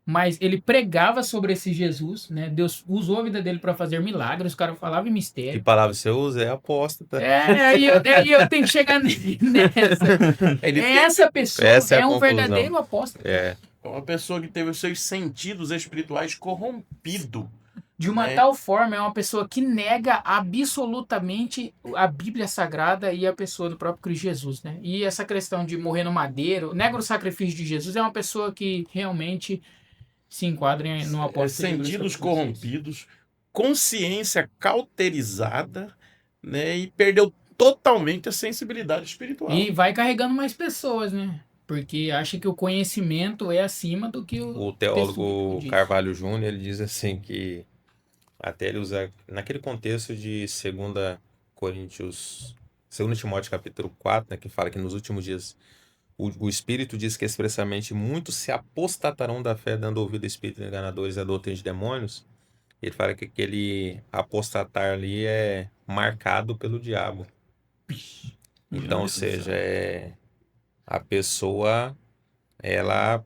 S3: Mas ele pregava sobre esse Jesus, né? Deus usou a vida dele para fazer milagres, os caras falavam em
S4: Que
S3: mistério.
S4: palavra você usa? É apóstata.
S3: Aí eu tenho que chegar nessa. Essa pessoa
S4: Essa é a
S3: um
S4: conclusão.
S3: verdadeiro apóstolo.
S1: Uma pessoa que teve os seus sentidos espirituais corrompidos.
S3: De uma tal forma, é uma pessoa que nega absolutamente a Bíblia Sagrada e a pessoa do próprio Cristo Jesus, né? E essa questão de morrer no madeiro, nega o sacrifício de Jesus, é uma pessoa que realmente se enquadra no apóstolo de
S1: Sentidos corrompidos, consciência cauterizada, né? E perdeu totalmente a sensibilidade espiritual.
S3: E vai carregando mais pessoas, né? Porque acha que o conhecimento é acima do que
S4: o teólogo Carvalho Júnior, ele diz assim que até ele usa naquele contexto de 2 Timóteo capítulo 4, né, que fala que nos últimos dias o Espírito diz que expressamente muitos se apostatarão da fé, dando ouvido a espíritos enganadores e a doutrina de demônios. Ele fala que aquele apostatar ali é marcado pelo diabo. Então, ou seja, a pessoa, ela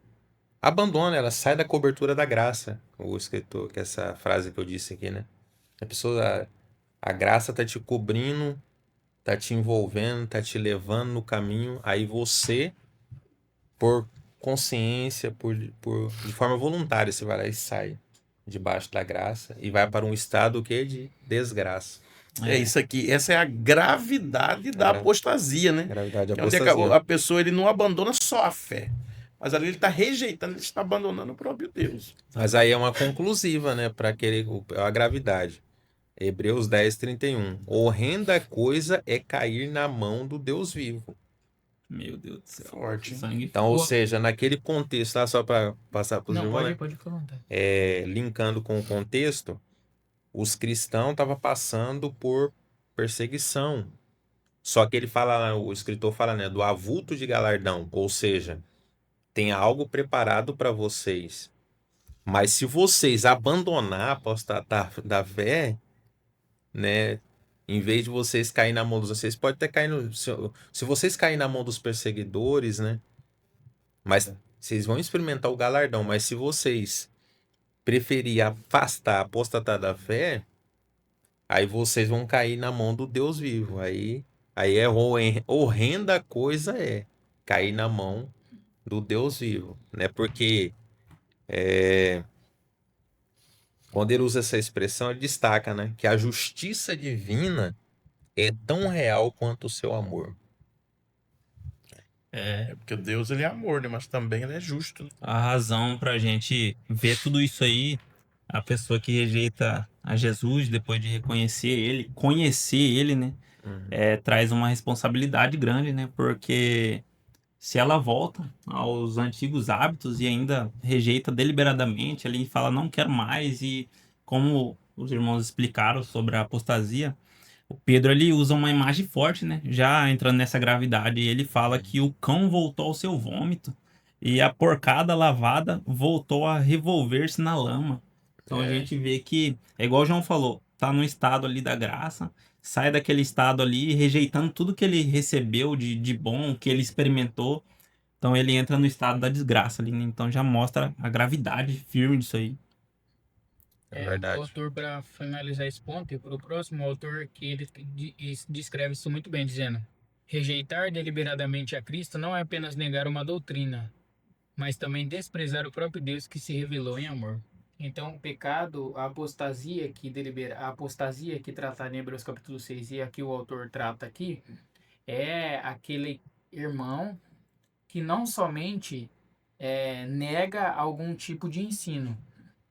S4: abandona, ela sai da cobertura da graça. O escritor, que é essa frase que eu disse aqui, né? A pessoa, a graça tá te cobrindo, tá te envolvendo, tá te levando no caminho. Aí você, por consciência, de forma voluntária, você vai lá e sai debaixo da graça e vai para um estado o quê? De desgraça.
S1: Isso aqui, essa é a gravidade da apostasia, né?
S4: Gravidade da
S1: Onde
S4: apostasia.
S1: a pessoa ele não abandona só a fé, mas ali ele está rejeitando, ele está abandonando o próprio Deus.
S4: Mas aí é uma conclusiva, né, para a gravidade. Hebreus 10:31. Horrenda coisa é cair na mão do Deus vivo.
S2: Meu Deus do céu.
S1: Forte.
S2: Sangue.
S4: Então, ou seja, naquele contexto, tá? Só para passar para os
S3: Não,
S4: irmãos, né?
S3: pode ficar à vontade.
S4: Linkando com o contexto, os cristãos estavam passando por perseguição. Só que ele fala, o escritor fala, né, do avulto de galardão, ou seja, tem algo preparado para vocês. Mas se vocês abandonar a apostatar da fé, né, em vez de vocês caírem na mão dos... Vocês podem até cair no... Se vocês caírem na mão dos perseguidores, né, mas vocês vão experimentar o galardão. Mas se vocês preferir afastar, apostatar da fé, aí vocês vão cair na mão do Deus vivo. Aí é horrenda coisa cair na mão do Deus vivo, né? Porque quando ele usa essa expressão, ele destaca, né, que a justiça divina é tão real quanto o seu amor.
S1: Porque Deus ele é amor, né? Mas também ele é justo. Né?
S2: A razão pra gente ver tudo isso aí, a pessoa que rejeita a Jesus depois de reconhecer ele, conhecer ele, né? Traz uma responsabilidade grande, né? Porque se ela volta aos antigos hábitos e ainda rejeita deliberadamente, ele fala não quero mais, e como os irmãos explicaram sobre a apostasia, O Pedro ele usa uma imagem forte, né? Já entrando nessa gravidade, ele fala que o cão voltou ao seu vômito e a porcada lavada voltou a revolver-se na lama. Então a
S4: É,
S2: gente vê que, é igual o João falou, tá no estado ali da graça, sai daquele estado ali rejeitando tudo que ele recebeu de bom, que ele experimentou. Então ele entra no estado da desgraça ali, né? Então já mostra a gravidade firme disso aí.
S4: é
S3: O
S4: verdade.
S3: autor, para finalizar esse ponto, e para o próximo autor, que ele descreve isso muito bem, dizendo: rejeitar deliberadamente a Cristo não é apenas negar uma doutrina, mas também desprezar o próprio Deus que se revelou em amor. Então, o pecado, a apostasia a apostasia que trata em Hebreus capítulo 6 e aqui o autor trata aqui, é aquele irmão que não somente nega algum tipo de ensino,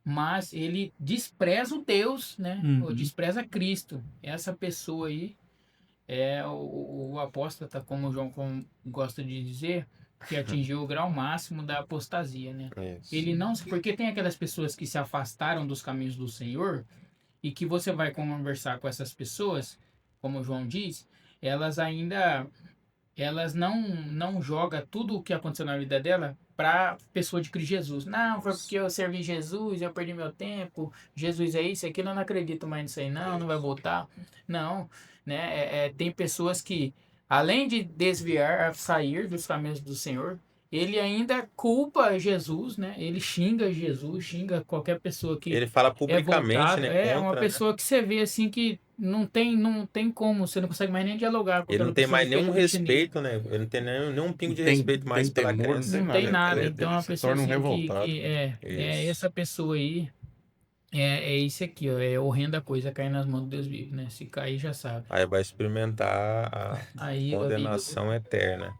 S3: mas ele despreza o Deus, né? Ou
S2: Uhum.
S3: despreza Cristo. Essa pessoa aí é o apóstata, como o gosta de dizer, que atingiu o grau máximo da apostasia, né?
S4: Isso.
S3: Ele não, porque tem aquelas pessoas que se afastaram dos caminhos do Senhor e que você vai conversar com essas pessoas, como o João diz, elas ainda elas não joga tudo o que aconteceu na vida dela para pessoa de Cristo Jesus. Não, foi porque eu servi Jesus, eu perdi meu tempo. Jesus é isso, é aquilo, eu não acredito mais nisso aí, não vai voltar. Não, né? Tem pessoas que, além de desviar, sair dos caminhos do Senhor, ele ainda culpa Jesus, né? Ele xinga Jesus, xinga qualquer pessoa que
S4: Ele fala
S3: é
S4: publicamente,
S3: voltado.
S4: né,
S3: É uma
S4: contra, né?
S3: pessoa que você vê assim que não tem como, você não consegue mais nem dialogar com
S4: Ele não
S3: aquela
S4: tem
S3: pessoa
S4: mais
S3: porque
S4: nenhum
S3: acredita nele.
S4: respeito, né? Ele não tem nenhum pingo
S1: Não
S4: de
S1: tem,
S4: respeito
S1: tem
S4: mais pela
S1: temor, não
S4: crença.
S1: tem
S3: Não tem
S1: nada.
S3: nada. Então, é uma
S1: Se
S3: pessoa
S1: torna um
S3: assim
S1: revoltado.
S3: que
S4: Isso.
S3: essa pessoa aí é isso aqui, ó. É horrenda coisa cair nas mãos de Deus vivo, né? Se cair, já sabe.
S4: Aí vai experimentar a
S3: Aí a vida.
S4: condenação eterna.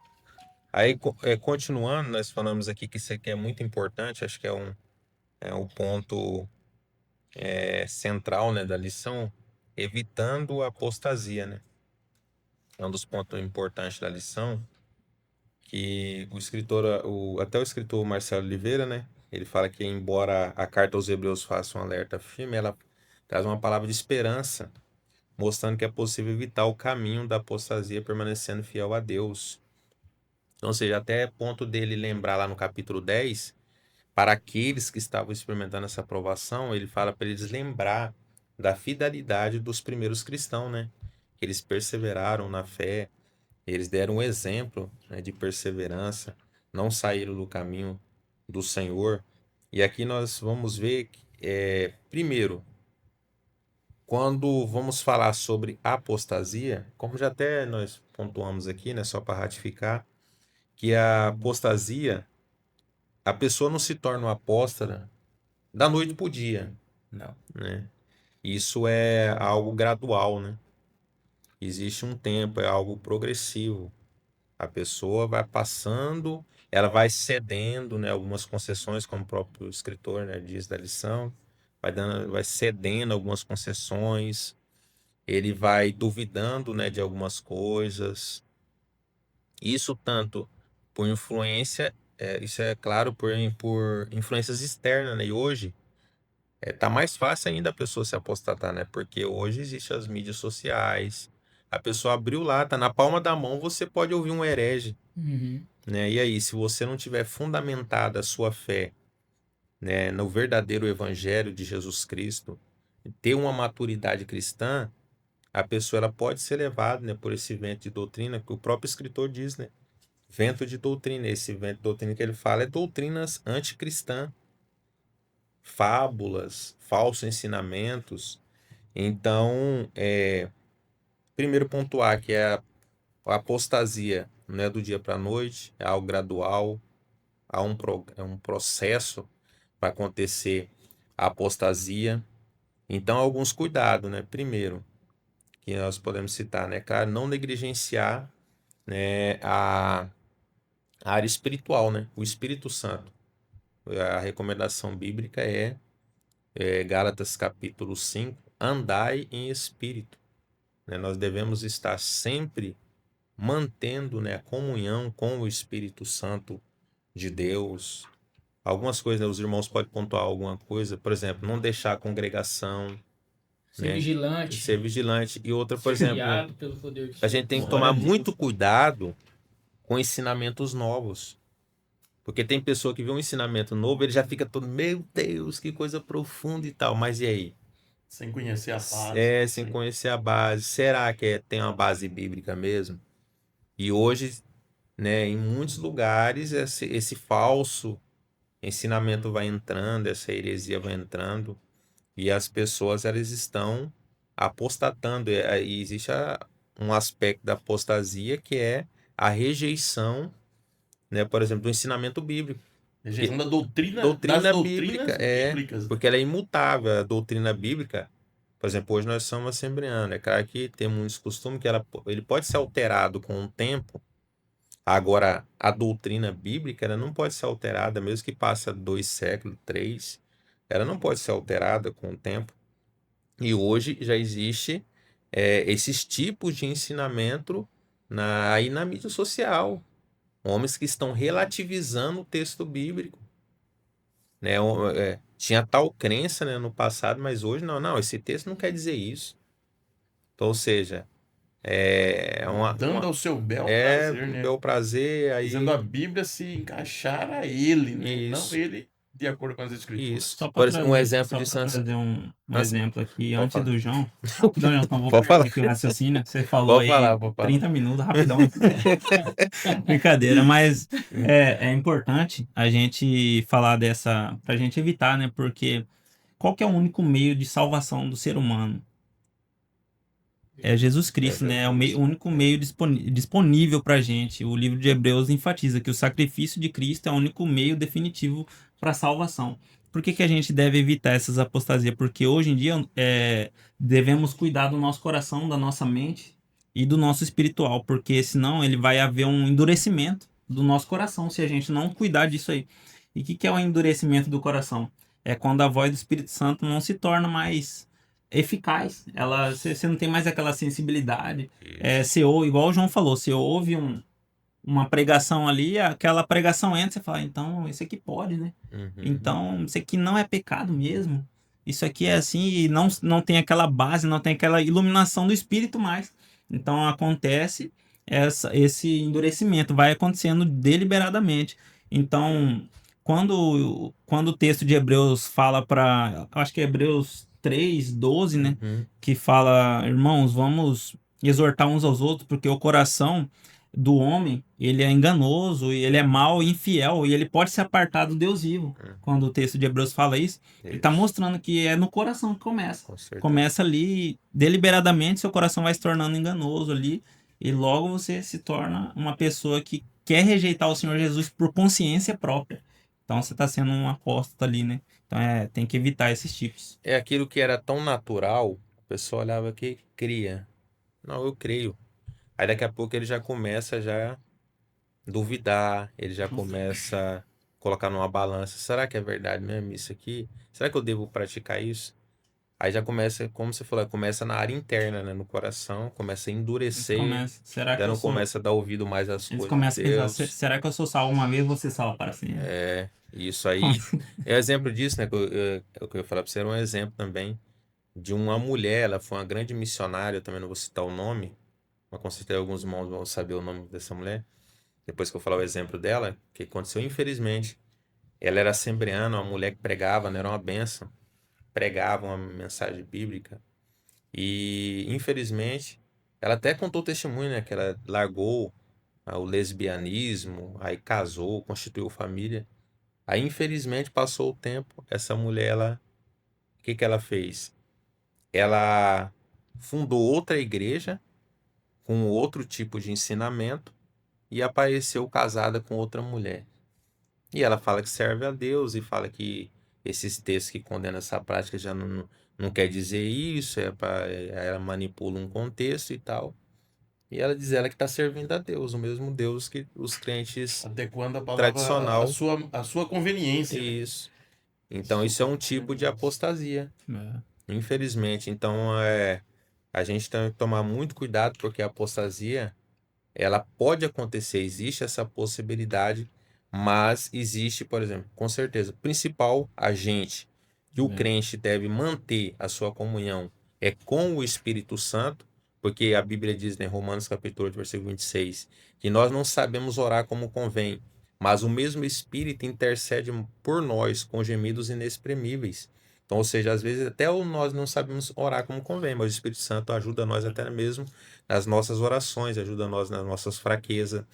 S4: Aí, continuando, nós falamos aqui que isso aqui é muito importante, acho que é um ponto central, né, da lição, evitando a apostasia, né? É um dos pontos importantes da lição, que o escritor, até o escritor Marcelo Oliveira, né, ele fala que embora a carta aos Hebreus faça um alerta firme, ela traz uma palavra de esperança, mostrando que é possível evitar o caminho da apostasia permanecendo fiel a Deus. Então, ou seja, até ponto dele lembrar lá no capítulo 10, para aqueles que estavam experimentando essa aprovação, ele fala para eles lembrar da fidelidade dos primeiros cristãos, né? Que eles perseveraram na fé, eles deram um exemplo, né, de perseverança, não saíram do caminho do Senhor. E aqui nós vamos ver, primeiro, quando vamos falar sobre apostasia, como já até nós pontuamos aqui, né, só para ratificar, que a apostasia, a pessoa não se torna uma apóstata da noite para o dia,
S2: Não.
S4: né? Isso é algo gradual, né? Existe um tempo, é algo progressivo. A pessoa vai passando, ela vai cedendo, né, algumas concessões, como o próprio escritor, né, diz da lição, vai cedendo algumas concessões, ele vai duvidando, né, de algumas coisas. Isso tanto por influência, isso é claro, por influências externas, né? E hoje tá mais fácil ainda a pessoa se apostatar, né? Porque hoje existem as mídias sociais. A pessoa abriu lá, tá na palma da mão, você pode ouvir um herege,
S3: Uhum.
S4: né? E aí, se você não tiver fundamentada a sua fé, né, no verdadeiro evangelho de Jesus Cristo, ter uma maturidade cristã, a pessoa ela pode ser levada, né, por esse vento de doutrina que o próprio escritor diz, né? Vento de doutrina. Esse vento de doutrina que ele fala é doutrinas anticristãs, fábulas, falsos ensinamentos. Então, primeiro pontuar que a apostasia não é do dia para a noite, é algo gradual, é um processo para acontecer a apostasia. Então, alguns cuidados, né? Primeiro, que nós podemos citar, né? Claro, não negligenciar, né, a área espiritual, né? O Espírito Santo. A recomendação bíblica Gálatas capítulo 5, andai em espírito, né? Nós devemos estar sempre mantendo, né, a comunhão com o Espírito Santo de Deus. Algumas coisas, né, os irmãos podem pontuar alguma coisa, por exemplo, não deixar a congregação,
S3: Ser
S4: né?
S3: vigilante,
S4: Ser vigilante. E outra, por
S3: ser
S4: exemplo,
S3: guiado pelo poder de
S4: a gente tem que
S2: Glória
S4: tomar
S2: a Deus.
S4: muito cuidado com ensinamentos novos. Porque tem pessoa que vê um ensinamento novo, ele já fica todo, meu Deus, que coisa profunda e tal. Mas e aí?
S1: Sem conhecer a base.
S4: Sem conhecer a base. Será que tem uma base bíblica mesmo? E hoje, né, em muitos lugares, esse falso ensinamento vai entrando, essa heresia vai entrando, e as pessoas elas estão apostatando. E existe um aspecto da apostasia que é a rejeição, né, por exemplo, do ensinamento bíblico.
S1: Rejeição da doutrina, das
S4: Doutrina
S1: doutrinas
S4: bíblica,
S1: bíblicas.
S4: porque ela é imutável, a doutrina bíblica. Por exemplo, hoje nós somos assembleanos. É claro que tem muitos costumes que ele pode ser alterado com o tempo. Agora, a doutrina bíblica ela não pode ser alterada, mesmo que passe 2 séculos, 3. Ela não pode ser alterada com o tempo. E hoje já existe esses tipos de ensinamento aí na mídia social. Homens que estão relativizando o texto bíblico, né? Tinha tal crença, né, no passado, mas hoje não, esse texto não quer dizer isso. Então, ou seja,
S1: Dando ao seu bel
S4: é
S1: prazer, né?
S4: bel prazer,
S1: Dizendo
S4: aí
S1: a Bíblia se encaixar a ele, né? Não
S4: isso,
S1: ele de acordo com as escrituras.
S4: isso.
S2: Só
S4: Por
S2: para
S4: exemplo, um exemplo de
S2: trazer um
S4: Antes-
S2: exemplo aqui,
S4: Pode
S2: antes
S4: falar.
S2: do João. Rapidão, João, então vou
S4: Pode
S2: pegar
S4: falar.
S2: aqui o raciocínio. Você falou
S4: Pode
S2: aí
S4: falar, pode falar.
S2: 30 minutos, rapidão. Brincadeira, mas é importante a gente falar dessa, pra gente evitar, né? Porque qual que é o único meio de salvação do ser humano? É Jesus Cristo, né? É o único meio disponível pra gente. O livro de Hebreus enfatiza que o sacrifício de Cristo é o único meio definitivo para salvação. Por que que a gente deve evitar essas apostasias? Porque hoje em dia devemos cuidar do nosso coração, da nossa mente e do nosso espiritual, porque senão ele vai haver um endurecimento do nosso coração se a gente não cuidar disso aí. E o que que é o endurecimento do coração? É quando a voz do Espírito Santo não se torna mais eficaz. Você não tem mais aquela sensibilidade. Igual o João falou, você ouve uma pregação ali, aquela pregação entra, você fala, então isso aqui pode, né?
S4: Uhum.
S2: Então isso aqui não é pecado mesmo. Isso aqui é assim, e não tem aquela base, não tem aquela iluminação do Espírito mais. Então acontece esse endurecimento, vai acontecendo deliberadamente. Então, quando o texto de Hebreus fala acho que é Hebreus 3:12, né?
S4: Uhum.
S2: Que fala, irmãos, vamos exortar uns aos outros, porque o coração do homem, ele é enganoso, e ele é mau e infiel, e ele pode se apartar do Deus vivo. Quando o texto de Hebreus fala isso, ele está mostrando que é no coração que começa.
S4: Com certeza.
S2: Começa ali, deliberadamente, seu coração vai se tornando enganoso ali, e logo você se torna uma pessoa que quer rejeitar o Senhor Jesus por consciência própria. Então você está sendo um apóstolo ali, né? Então tem que evitar esses tipos.
S4: É aquilo que era tão natural, a pessoa olhava que cria. Não, eu creio. Aí daqui a pouco ele já começa a duvidar, ele já começa a colocar numa balança. Será que é verdade mesmo isso aqui? Será que eu devo praticar isso? Aí já começa, como você falou, começa na área interna, né? No coração, começa a endurecer,
S2: Será que
S4: já
S2: eu
S4: não
S2: sou...
S4: começa a dar ouvido mais às
S2: Eles
S4: coisas
S2: começam
S4: de
S2: a
S4: Deus.
S2: pensar, será que eu sou salvo uma vez, vou ser salvo para sempre?
S4: Isso aí. É exemplo disso, né? O que eu ia falar pra você era um exemplo também de uma mulher, ela foi uma grande missionária, eu também não vou citar o nome, mas com certeza alguns irmãos vão saber o nome dessa mulher. Depois que eu falar o exemplo dela, o que aconteceu, infelizmente, ela era assembleana, uma mulher que pregava, né? Era uma bênção, pregava uma mensagem bíblica. E, infelizmente, ela até contou testemunho, né? Que ela largou o lesbianismo, aí casou, constituiu família. Aí, infelizmente, passou o tempo, essa mulher, o que que ela fez? Ela fundou outra igreja com outro tipo de ensinamento e apareceu casada com outra mulher. E ela fala que serve a Deus e fala que esses textos que condenam essa prática já não quer dizer isso, ela manipula um contexto e tal. E ela diz ela que está servindo a Deus, o mesmo Deus que os crentes
S1: Adequando a palavra
S4: tradicional.
S1: à sua conveniência. Né?
S4: Isso. Então isso é um tipo de apostasia, infelizmente. Então a gente tem que tomar muito cuidado porque a apostasia ela pode acontecer, existe essa possibilidade, mas existe, por exemplo, com certeza, o principal agente que o crente deve manter a sua comunhão é com o Espírito Santo, porque a Bíblia diz em Romanos capítulo 8, versículo 26, que nós não sabemos orar como convém, mas o mesmo Espírito intercede por nós com gemidos inexprimíveis. Então, ou seja, às vezes até nós não sabemos orar como convém, mas o Espírito Santo ajuda nós até mesmo nas nossas orações, ajuda nós nas nossas fraquezas.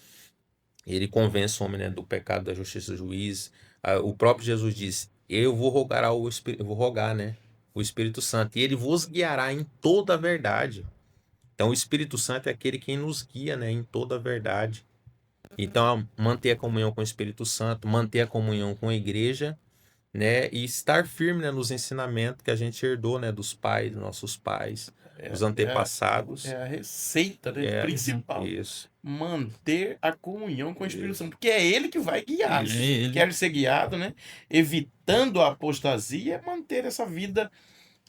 S4: Ele convence o homem, né, do pecado, da justiça do juiz. O próprio Jesus diz: eu vou rogar ao Espírito, eu vou rogar, né, o Espírito Santo, e ele vos guiará em toda a verdade. Então, o Espírito Santo é aquele que nos guia, né, em toda a verdade. Então, manter a comunhão com o Espírito Santo, manter a comunhão com a igreja, né, e estar firme, né, nos ensinamentos que a gente herdou, né, dos pais, dos nossos pais, dos antepassados.
S1: É a receita, né, principal.
S4: Isso.
S1: Manter a comunhão com o Espírito Santo, porque é ele que vai guiar.
S2: É ele.
S1: Quer ser guiado, né? Evitando a apostasia, manter essa vida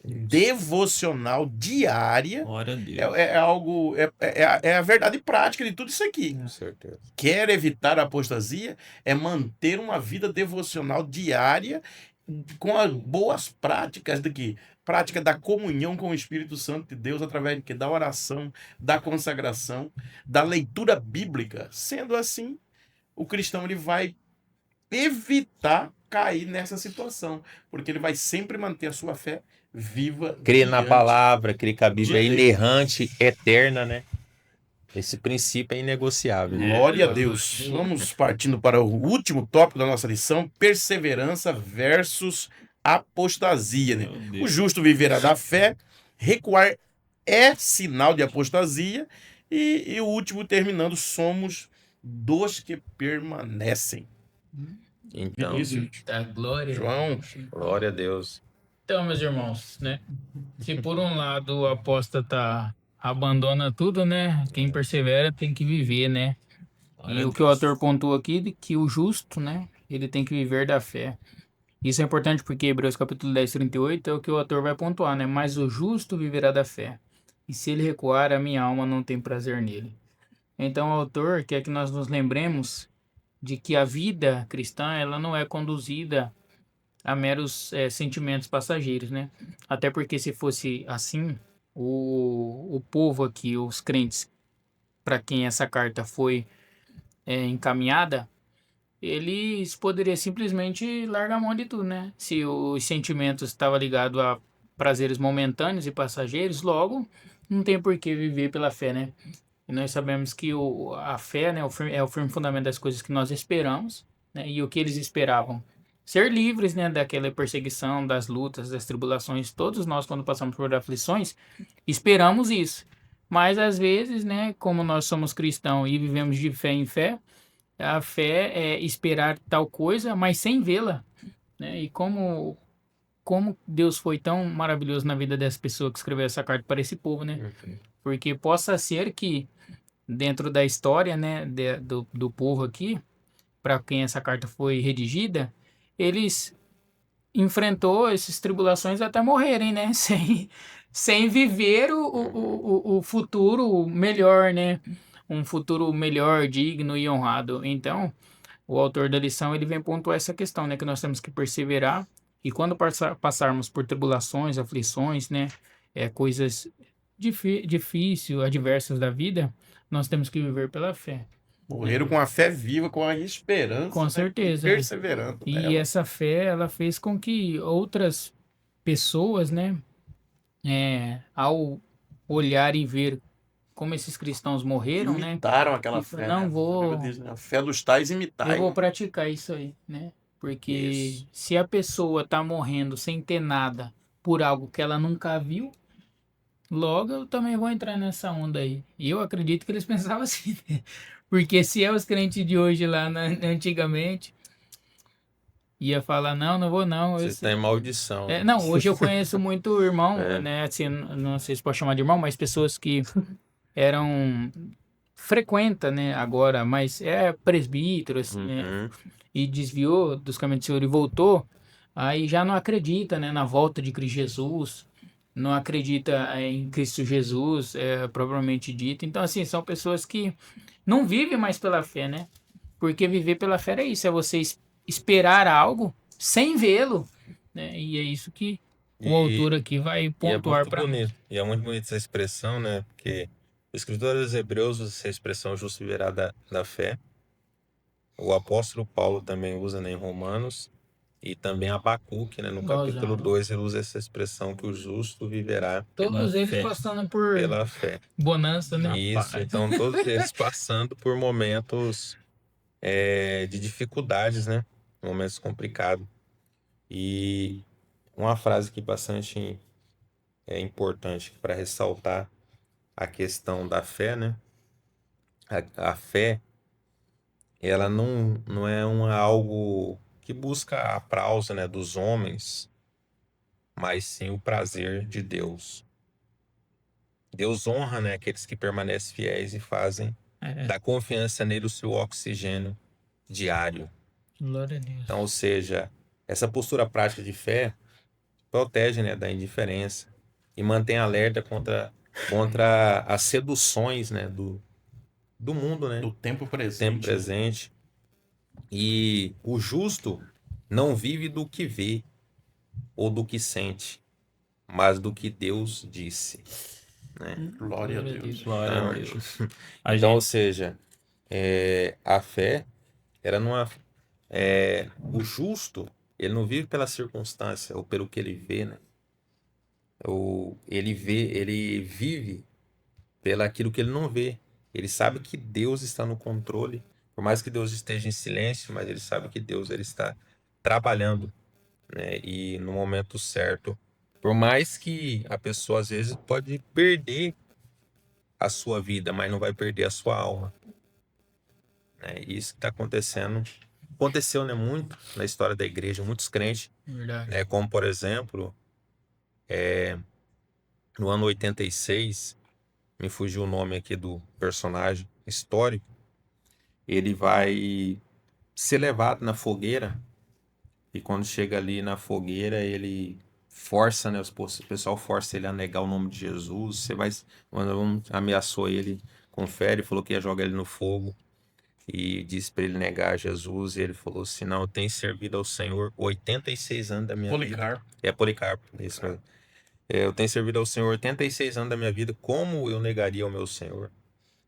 S1: devocional diária.
S2: Glória a Deus.
S1: É algo, é a verdade prática de tudo isso aqui.
S4: Com certeza.
S1: Quer evitar a apostasia, é manter uma vida devocional diária com as boas práticas daqui. Prática da comunhão com o Espírito Santo de Deus através de quê? Da oração, da consagração, da leitura bíblica. Sendo assim, o cristão ele vai evitar cair nessa situação, porque ele vai sempre manter a sua fé viva.
S4: Crer na
S1: diante
S4: palavra, crer que a Bíblia é
S1: de Deus.
S4: inerrante, eterna, né? Esse princípio é inegociável. né?
S1: Glória a Deus. Vamos partindo para o último tópico da nossa lição: perseverança versus apostasia. Né?
S2: Meu
S1: O
S2: Deus.
S1: justo viverá da fé, recuar é sinal de apostasia, e o último terminando: somos dos que permanecem.
S4: Então,
S1: Vinícius,
S3: Da glória.
S1: João,
S4: glória a Deus.
S3: Então, meus irmãos, né? Se por um lado o apóstata abandona tudo, né? Quem persevera tem que viver, né? E o que o autor pontua aqui, de que o justo, né? Ele tem que viver da fé. Isso é importante porque Hebreus capítulo 10, 38 é o que o autor vai pontuar, né? Mas o justo viverá da fé. E se ele recuar, a minha alma não tem prazer nele. Então o autor quer que nós nos lembremos de que a vida cristã, ela não é conduzida a meros sentimentos passageiros, né? Até porque se fosse assim, o povo aqui, os crentes, para quem essa carta foi encaminhada, eles poderiam simplesmente largar a mão de tudo, né? Se os sentimentos estavam ligados a prazeres momentâneos e passageiros, logo não tem por que viver pela fé, né? E nós sabemos que a fé, né, é o firme fundamento das coisas que nós esperamos, né? E o que eles esperavam? Ser livres, né, daquela perseguição, das lutas, das tribulações. Todos nós, quando passamos por aflições, esperamos isso. Mas às vezes, né, como nós somos cristãos e vivemos de fé em fé, a fé é esperar tal coisa, mas sem vê-la, né? E como Deus foi tão maravilhoso na vida dessa pessoa que escreveu essa carta para esse povo, né? Porque possa ser que dentro da história, né, do povo aqui, para quem essa carta foi redigida, eles enfrentou essas tribulações até morrerem, né? Sem viver o futuro melhor, né? Um futuro melhor, digno e honrado. Então, o autor da lição, ele vem pontuar essa questão, né? Que nós temos que perseverar e quando passarmos por tribulações, aflições, né? Coisas difíceis, adversas da vida, nós temos que viver pela fé.
S1: morreram com a fé viva, com a esperança,
S3: Com
S1: né?
S3: certeza.
S1: E perseverando.
S3: E
S1: nela.
S3: essa fé, ela fez com que outras pessoas, né, ao olhar e ver como esses cristãos morreram, né,
S1: Imitaram aquela
S3: e
S1: fé.
S3: não
S1: né?
S3: vou-
S1: A Bíblia diz, né? A fé dos tais imitai.
S3: eu vou praticar isso aí, né? Porque
S1: Isso.
S3: se a pessoa tá morrendo sem ter nada por algo que ela nunca viu, logo eu também vou entrar nessa onda aí. E eu acredito que eles pensavam assim, né? Porque se é os crentes de hoje lá antigamente, ia falar, não vou não.
S4: Você está em maldição. né?
S3: Não, hoje eu conheço muito irmão,
S4: É.
S3: né? Assim, não sei se pode chamar de irmão, mas pessoas que eram frequenta, né? Agora, mas presbítero, assim, né?
S4: Uhum.
S3: E desviou dos caminhos do Senhor e voltou, aí já não acredita, né, na volta de Cristo Jesus, não acredita em Cristo Jesus, propriamente dito. Então, assim, são pessoas que não vivem mais pela fé, né? Porque viver pela fé é isso, é você esperar algo sem vê-lo, né? E é isso que o autor aqui vai
S4: E é
S3: pontuar
S4: muito
S3: para nós.
S4: bonito. E é muito bonita essa expressão, né? Porque o escritor dos Hebreus usa essa expressão justo viverá da fé. O apóstolo Paulo também usa, né, em Romanos. E também Abacuque, né? No capítulo
S3: Igualzão.
S4: 2 ele usa essa expressão que o justo viverá
S3: Todos
S2: Pela
S3: eles
S2: fé.
S3: passando por
S4: pela fé.
S3: bonança, né?
S4: Isso,
S2: Rapaz.
S4: então todos eles passando por momentos de dificuldades, né? Momentos complicados. E uma frase que bastante importante para ressaltar a questão da fé, né? A fé, ela não é algo que busca a aplauso, né, dos homens, mas sim o prazer de Deus. Deus honra, né, aqueles que permanecem fiéis e fazem
S2: É,
S4: da confiança nele o seu oxigênio diário.
S3: Glória a Deus.
S4: Então, ou seja, essa postura prática de fé protege, né, da indiferença e mantém alerta contra as seduções, né, do mundo, né,
S1: Do tempo
S4: tempo
S1: presente. Né?
S4: presente. E o justo não vive do que vê ou do que sente, mas do que Deus disse, né?
S1: Glória a
S3: Glória a
S1: Deus.
S3: Deus.
S2: glória a
S4: Então,
S2: Deus. A
S4: Então, ou
S2: gente,
S4: seja, a fé, ela não o justo, ele não vive pela circunstância ou pelo que ele vê, né? Ou ele vive pelo aquilo que ele não vê. Ele sabe que Deus está no controle, por mais que Deus esteja em silêncio, mas ele sabe que Deus ele está trabalhando, né? E no momento certo. Por mais que a pessoa às vezes pode perder a sua vida, mas não vai perder a sua alma, né? E isso que está acontecendo. Aconteceu, né, muito na história da igreja, muitos crentes,
S3: Verdade.
S4: né, como por exemplo, no ano 86, me fugiu o nome aqui do personagem histórico, ele vai ser levado na fogueira e quando chega ali na fogueira, ele força, né, o pessoal força ele a negar o nome de Jesus, quando um ameaçou ele com fé, falou que ia jogar ele no fogo. E disse para ele negar Jesus, e ele falou assim: não, eu tenho servido ao Senhor 86 anos da minha vida.
S1: Policarpo.
S4: É Policarpo, é isso mesmo. Eu tenho servido ao Senhor 86 anos da minha vida, como eu negaria ao meu Senhor?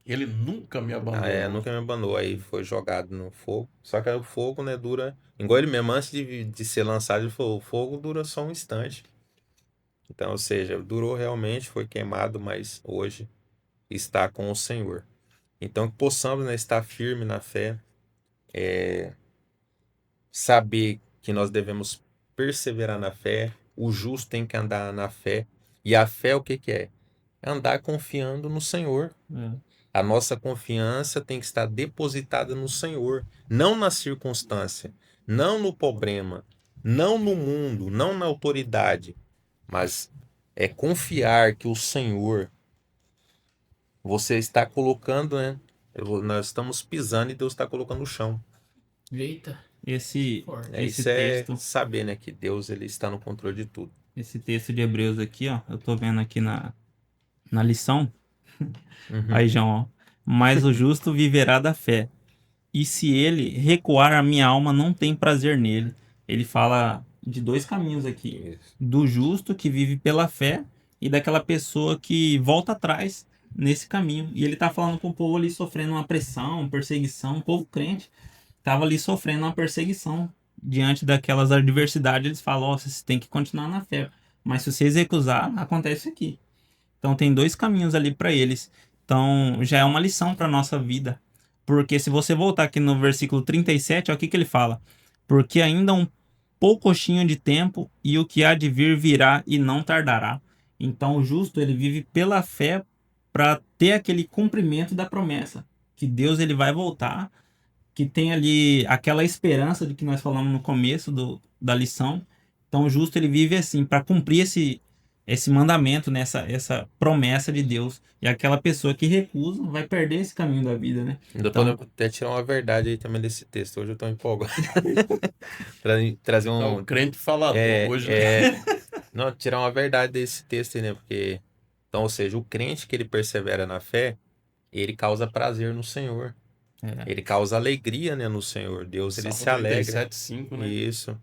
S1: Ele nunca me abandonou.
S4: Nunca me abandonou, aí foi jogado no fogo. Só que aí o fogo, né, dura. Igual ele mesmo, antes de ser lançado, ele falou: o fogo dura só um instante. Então, ou seja, durou realmente, foi queimado, mas hoje está com o Senhor. Então, que possamos, né, estar firme na fé, saber que nós devemos perseverar na fé, o justo tem que andar na fé. E a fé o que que é? É andar confiando no Senhor.
S2: é,
S4: A nossa confiança tem que estar depositada no Senhor, não na circunstância, não no problema, não no mundo, não na autoridade, mas é confiar que o Senhor, você está colocando, né? Nós estamos pisando e Deus está colocando no chão.
S3: Eita,
S2: esse,
S3: forte.
S2: esse
S4: Isso é
S2: texto,
S4: saber, né, que Deus ele está no controle de tudo.
S2: esse texto de Hebreus aqui, ó, eu tô vendo aqui na lição.
S4: Uhum.
S2: Aí, João, ó. Mas o justo viverá da fé. E se ele recuar, a minha alma não tem prazer nele. Ele fala de dois caminhos aqui:
S4: Isso.
S2: do justo que vive pela fé e daquela pessoa que volta atrás nesse caminho. E ele tá falando com o povo ali sofrendo uma pressão, perseguição, o povo crente tava ali sofrendo uma perseguição diante daquelas adversidades. Eles falam: ó, vocês têm que continuar na fé. Mas se vocês recusar, acontece aqui. Então tem dois caminhos ali para eles. Então já é uma lição para nossa vida. Porque se você voltar aqui no versículo 37, olha o que que ele fala: porque ainda um poucochinho de tempo e o que há de vir virá e não tardará. Então o justo ele vive pela fé para ter aquele cumprimento da promessa, que Deus ele vai voltar, que tem ali aquela esperança de que nós falamos no começo da lição. Então o justo ele vive assim para cumprir esse mandamento, né? Essa promessa de Deus. E aquela pessoa que recusa vai perder esse caminho da vida, né?
S4: Ainda
S2: Então,
S4: podemos até tirar uma verdade aí também desse texto. Hoje eu estou empolgado. Trazer
S1: Então, o crente falador hoje, né?
S4: Não, tirar uma verdade desse texto aí, né? Porque, então, ou seja, o crente que ele persevera na fé, ele causa prazer no Senhor.
S2: é,
S4: Ele causa alegria, né, no Senhor. Deus, ele
S1: Salmo
S4: se alegra.
S1: 37:5, né?
S4: Isso.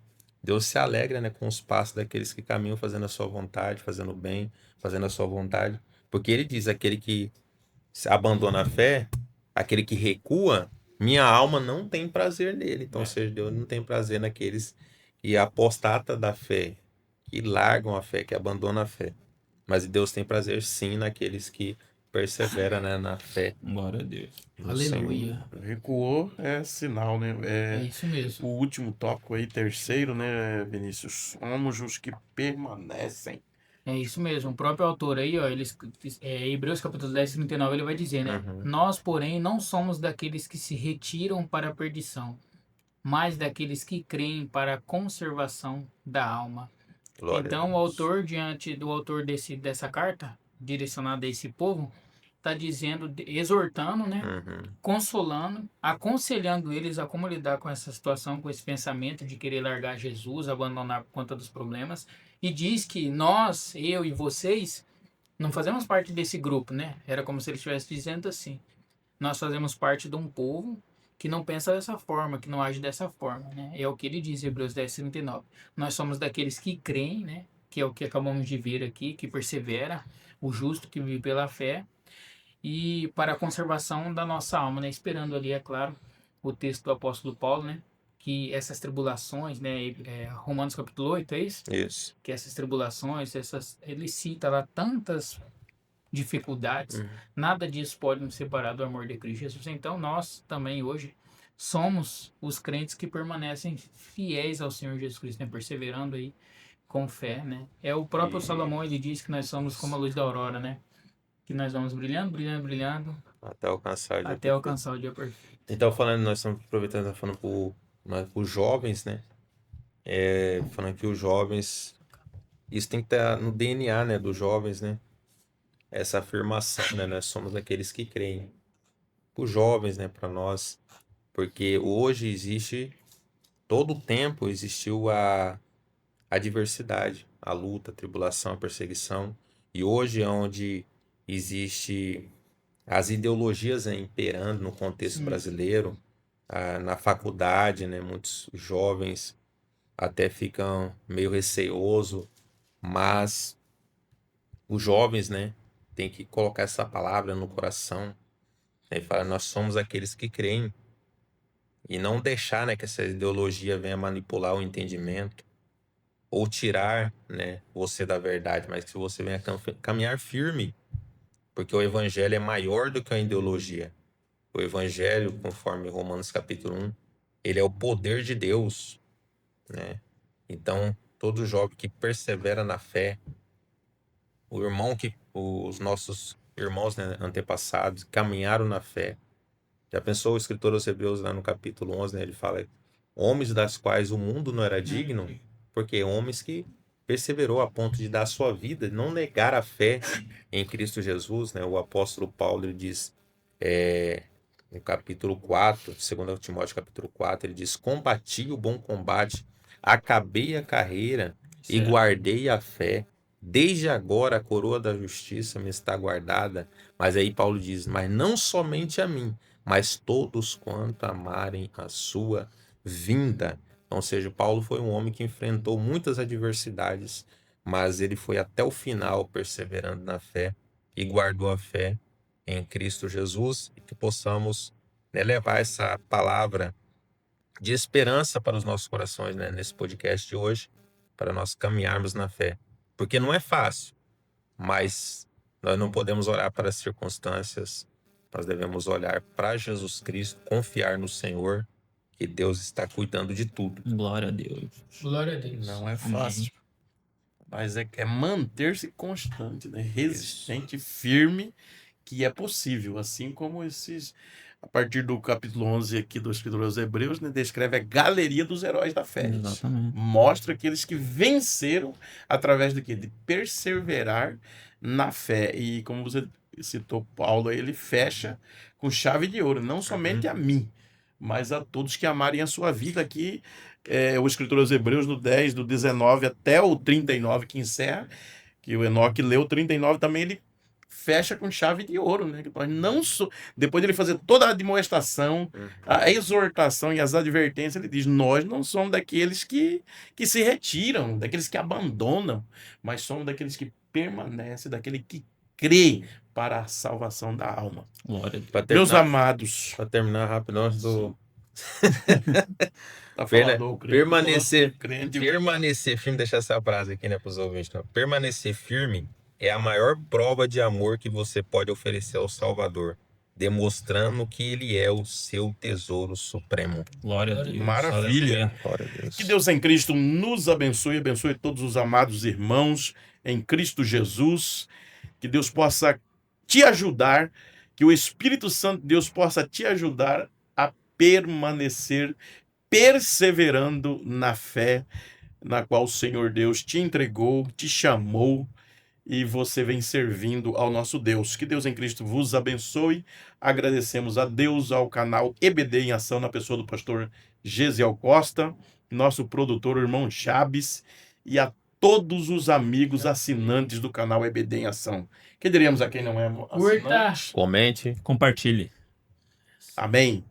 S4: Deus se alegra, né, com os passos daqueles que caminham fazendo a sua vontade, fazendo o bem, fazendo a sua vontade. Porque ele diz, aquele que abandona a fé, aquele que recua, minha alma não tem prazer nele. Então, ou seja, Deus não tem prazer naqueles que apostata da fé, que largam a fé, que abandonam a fé. Mas Deus tem prazer sim naqueles que perseveram, né, na fé
S2: Glória a Deus.
S4: no Senhor.
S3: Aleluia.
S1: Recuou é sinal, né?
S3: É
S1: É
S3: isso
S1: o
S3: mesmo.
S1: último tópico aí, terceiro, né, Vinícius? Somos os que permanecem.
S3: É isso mesmo. O próprio autor aí, ó, Hebreus capítulo 10, 39, ele vai dizer, né? Nós, porém, não somos daqueles que se retiram para a perdição, mas daqueles que creem para a conservação da alma.
S4: Glória a
S3: Então, o
S4: Deus.
S3: autor, diante do autor dessa carta, direcionada a esse povo, está dizendo, exortando, né? Consolando, aconselhando eles a como lidar com essa situação, com esse pensamento de querer largar Jesus, abandonar por conta dos problemas. E diz que nós, eu e vocês, não fazemos parte desse grupo, né? Era como se ele estivesse dizendo assim. Nós fazemos parte de um povo que não pensa dessa forma, que não age dessa forma, né? É o que ele diz, Hebreus 10, 39. Nós somos daqueles que creem, né? Que é o que acabamos de ver aqui, que persevera, o justo que vive pela fé, e para a conservação da nossa alma, né? Esperando ali, é claro, o texto do apóstolo Paulo, né? Que essas tribulações, né? Romanos capítulo 8, é isso?
S4: Isso.
S3: Que essas tribulações, ele cita lá tantas dificuldades, nada disso pode nos separar do amor de Cristo Jesus. Então nós também hoje somos os crentes que permanecem fiéis ao Senhor Jesus Cristo, né? Perseverando aí com fé, né? É o próprio Salomão, ele diz que nós somos como a luz da aurora, né? Que nós vamos brilhando, brilhando, brilhando,
S4: Até alcançar o dia
S3: até alcançar o dia perfeito.
S4: Então, falando, nós estamos aproveitando, tá falando para os jovens, né? Falando que os jovens, isso tem que estar no DNA, né, dos jovens, né? Essa afirmação, né? Nós somos aqueles que creem. Os jovens, né, para nós, porque hoje existe, todo o tempo existiu a adversidade, a luta, a tribulação, a perseguição, e hoje é onde existe as ideologias, né, imperando no contexto brasileiro, na faculdade, né, muitos jovens até ficam meio receoso, mas os jovens, né, tem que colocar essa palavra no coração, né, e falar, nós somos aqueles que creem, e não deixar, né, que essa ideologia venha manipular o entendimento, ou tirar, né, você da verdade, mas que você venha caminhar firme, porque o evangelho é maior do que a ideologia. O evangelho, conforme Romanos capítulo 1, ele é o poder de Deus, né? Então, todo jovem que persevera na fé, os nossos irmãos, né, antepassados caminharam na fé. Já pensou o escritor aos Hebreus lá no capítulo 11, né, ele fala, homens das quais o mundo não era digno, porque homens que perseverou a ponto de dar a sua vida, não negar a fé em Cristo Jesus, né? O apóstolo Paulo, ele diz, no capítulo 4, 2 Timóteo capítulo 4, ele diz, combati o bom combate, acabei a carreira e guardei a fé. Desde agora a coroa da justiça me está guardada. Mas aí Paulo diz, mas não somente a mim, mas todos quanto amarem a sua vinda. Ou seja, Paulo foi um homem que enfrentou muitas adversidades, mas ele foi até o final perseverando na fé e guardou a fé em Cristo Jesus, e que possamos, né, levar essa palavra de esperança para os nossos corações, né, nesse podcast de hoje, para nós caminharmos na fé. Porque não é fácil, mas nós não podemos olhar para as circunstâncias, nós devemos olhar para Jesus Cristo, confiar no Senhor, que Deus está cuidando de tudo.
S2: Glória a Deus.
S3: Glória a Deus.
S1: Não é fácil. Mas é manter-se constante, né? Resistente, firme, que é possível. Assim como a partir do capítulo 11 aqui do escritor aos Hebreus, né, descreve a galeria dos heróis da fé.
S2: Exatamente.
S1: Mostra aqueles que venceram através de quê? De perseverar na fé. E como você citou Paulo, aí, ele fecha com chave de ouro, não somente a mim, mas a todos que amarem a sua vida. Aqui, o escritor aos Hebreus, no 10, do 19 até o 39, que encerra, que o Enoque leu 39 também, ele fecha com chave de ouro, né? Que nós não depois de ele fazer toda a admoestação, a exortação e as advertências, ele diz: nós não somos daqueles que se retiram, daqueles que abandonam, mas somos daqueles que permanecem, daquele que crê para a salvação da alma.
S2: Glória a Deus.
S4: Pra
S1: Meus
S4: terminar,
S1: amados,
S4: pra terminar rápido, antes do
S1: tá
S4: Pera-
S1: falador, crente,
S4: permanecer-
S1: crente,
S4: permanecer firme, deixar essa frase aqui, né, pros ouvintes. Né? Permanecer firme é a maior prova de amor que você pode oferecer ao Salvador, demonstrando que ele é o seu tesouro supremo.
S2: Glória a Deus.
S1: Maravilha.
S2: Aleluia.
S4: Glória a Deus.
S1: Que Deus em Cristo nos abençoe todos os amados irmãos em Cristo Jesus. Que Deus possa te ajudar, que o Espírito Santo de Deus possa te ajudar a permanecer perseverando na fé na qual o Senhor Deus te entregou, te chamou e você vem servindo ao nosso Deus. Que Deus em Cristo vos abençoe. Agradecemos a Deus, ao canal EBD em Ação, na pessoa do pastor Gesiel Costa, nosso produtor, o irmão Chaves, e a todos os amigos assinantes do canal EBD em Ação. Que diremos a quem não é
S3: Curta.
S1: assinante?
S4: Comente.
S2: Compartilhe.
S1: Amém.